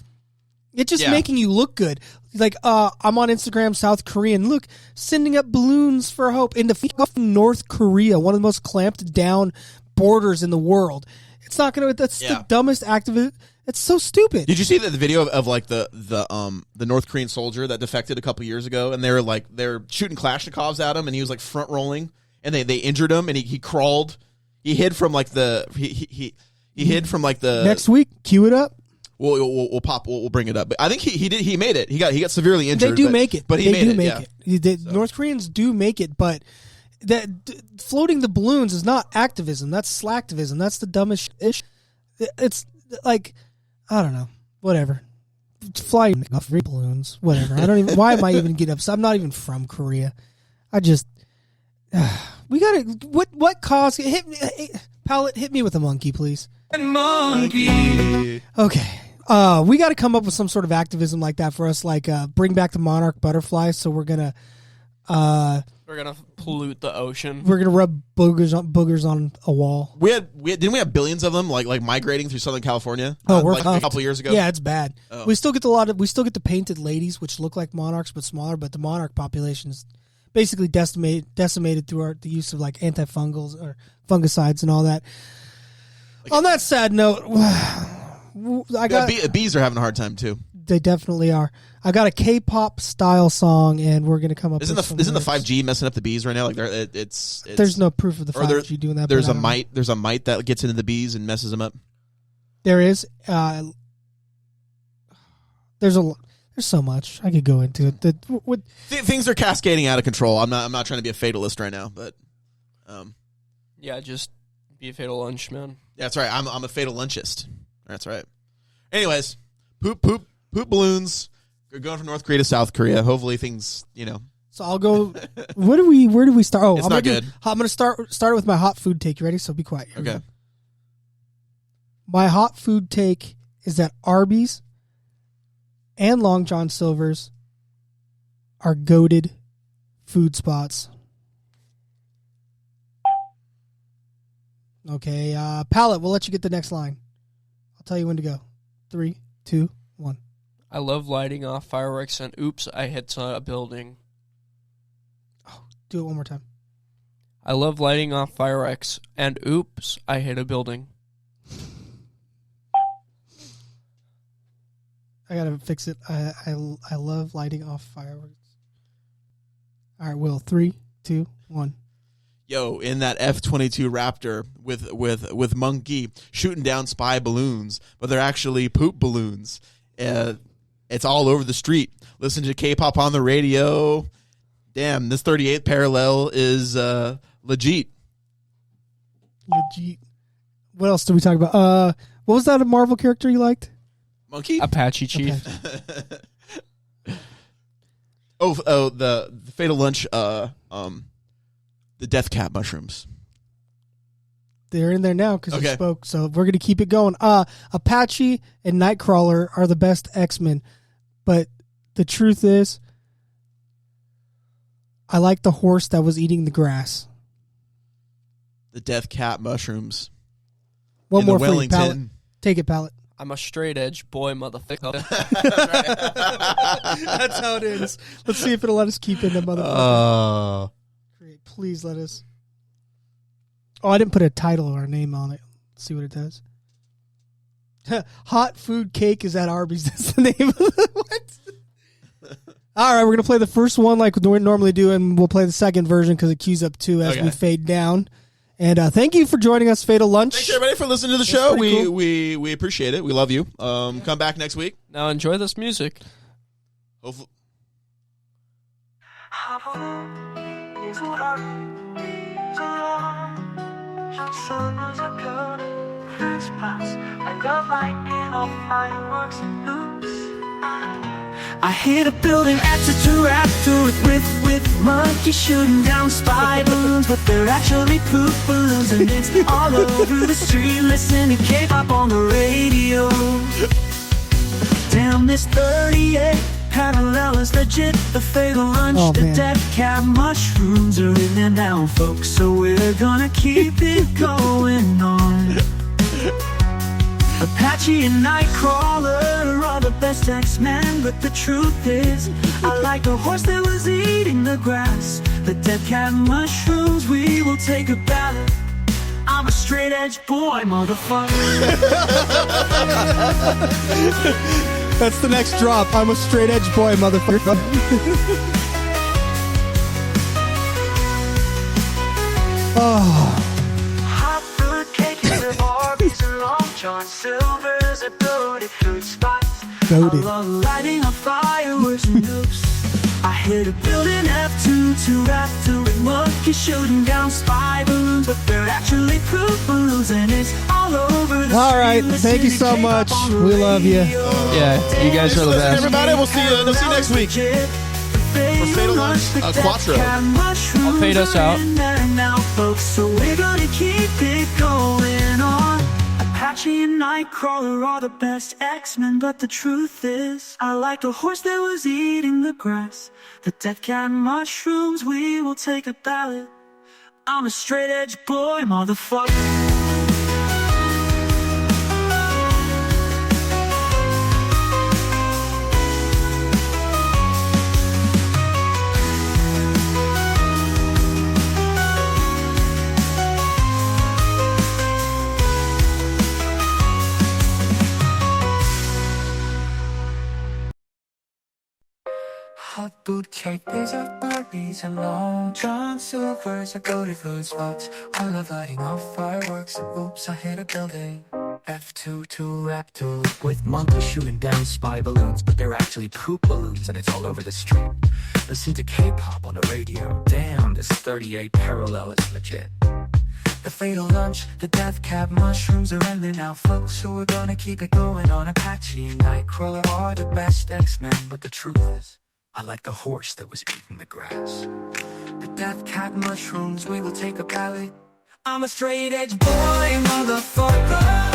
It's just making you look good. Like, I'm on Instagram, South Korean. Look, sending up balloons for hope into North Korea, one of the most clamped down borders in the world. It's not going to. That's the dumbest activist. It's so stupid. Did you see the video of the North Korean soldier that defected a couple years ago, and they're shooting Kalashnikovs at him, and he was front rolling, and they injured him, and he crawled. He hid from he hid from the next week. Cue it up. We'll bring it up. But I think he made it. He got severely injured. They do make it, but he made it. So. North Koreans do make it, but that floating the balloons is not activism. That's slacktivism. That's the dumbest ish. It's like, I don't know. Whatever. Fly off balloons. Whatever. I don't even. Why am I even getting upset? I'm not even from Korea. I just. We gotta. What caused? Hit me, Pallet. Hit me with a monkey, please. Monkey. Okay. We got to come up with some sort of activism like that for us, like bring back the monarch butterflies. So we're gonna pollute the ocean. We're gonna rub boogers on a wall. Didn't we have billions of them like migrating through Southern California? We're a couple years ago. Yeah, it's bad. Oh. We still get the painted ladies, which look like monarchs but smaller. But the monarch population is basically decimated through the use of antifungals or fungicides and all that. On that sad note, bees are having a hard time too. They definitely are. I got a K-pop style song, and we're gonna come up. Isn't the 5G messing up the bees right now? It's there's no proof of the 5G doing that. There's a mite that gets into the bees and messes them up. There is. There's so much I could go into it. Things are cascading out of control. I'm not trying to be a fatalist right now, but just be a fatal lunch, man. Yeah, that's right. I'm a fatal lunchist. That's right. Anyways, poop balloons. We're going from North Korea to South Korea. Hopefully things, So I'll go. Where do we start? Oh, it's not good. I'm going to start with my hot food take. You ready? So be quiet. Okay. My hot food take is that Arby's and Long John Silver's are goated food spots. Okay, Pallet, we'll let you get the next line. I'll tell you when to go. 3, 2, 1. I love lighting off fireworks and oops, I hit a building. Oh, do it one more time. I love lighting off fireworks and oops, I hit a building. I gotta fix it. I love lighting off fireworks. All right, Will. 3, 2, 1. Yo, in that F-22 Raptor with Monkey shooting down spy balloons, but they're actually poop balloons. It's all over the street. Listen to K-pop on the radio. Damn, this 38th parallel is legit. Legit. What else did we talk about? What was that a Marvel character you liked? Monkey? Apache Chief. The Fatal Lunch, the death cap mushrooms. They're in there now because you spoke, so we're going to keep it going. Apache and Nightcrawler are the best X-Men, but the truth is, I like the horse that was eating the grass. The death cap mushrooms. One more for you, Pallet. Take it, Pallet. I'm a straight edge boy, motherfucker. That's how it is. Let's see if it'll let us keep in the motherfucker. Please let us. Oh, I didn't put a title or a name on it. Let's see what it does. Hot food cake is at Arby's. That's the name of it. What? All right, we're going to play the first one like we normally do, and we'll play the second version because it queues up too as we fade down. And thank you for joining us, Fatal Lunch. Thanks, everybody, for listening to the show. We appreciate it. We love you. Come back next week. Now enjoy this music. Hopefully. I hit a building after with monkeys shooting down spy balloons, but they're actually poop balloons, and it's all over the street. Listening to K-pop on the radio. Damn, this 38 parallel is legit. The fatal lunch, the death cab mushrooms are in there now, folks. So we're gonna keep it going on. Apache and Nightcrawler are the best X-Men, but the truth is, I like the horse that was eating the grass. The dead cat mushrooms, we will take a ballot. I'm a straight edge boy, motherfucker. That's the next drop. I'm a straight edge boy, motherfucker. Oh. John Silver's a goated food spot. I love lighting up fireworks and nukes. I hit a building F2 after with monkeys shooting down spy balloons, but they're actually poop balloons, and it's all over the All right, thank you so much. We love you. Yeah, you guys are the best. Everybody, we'll see you next week. For Fatal Lunch, Quattro. I'll fade us out. Now, folks, so we're gonna keep it going on. Apache and Nightcrawler are the best X-Men, but the truth is, I like the horse that was eating the grass. The death cat mushrooms, we will take a ballot. I'm a straight edge boy, motherfucker. Hot boot cake, days of Barbies and Long John Silver's a goated food spot. I love lighting off fireworks and oops, I hit a building. F2 to F2 with monkeys shooting down spy balloons, but they're actually poop balloons, and it's all over the street. Listen to K-pop on the radio. Damn, this 38 parallel is legit. The fatal lunch, the death cab mushrooms are in there now, folks. So we're gonna keep it going on. Apache and Nightcrawler are the best X-Men, but the truth is, I like the horse that was eating the grass. The death cat mushrooms, we will take a ballot. I'm a straight edge boy, motherfucker.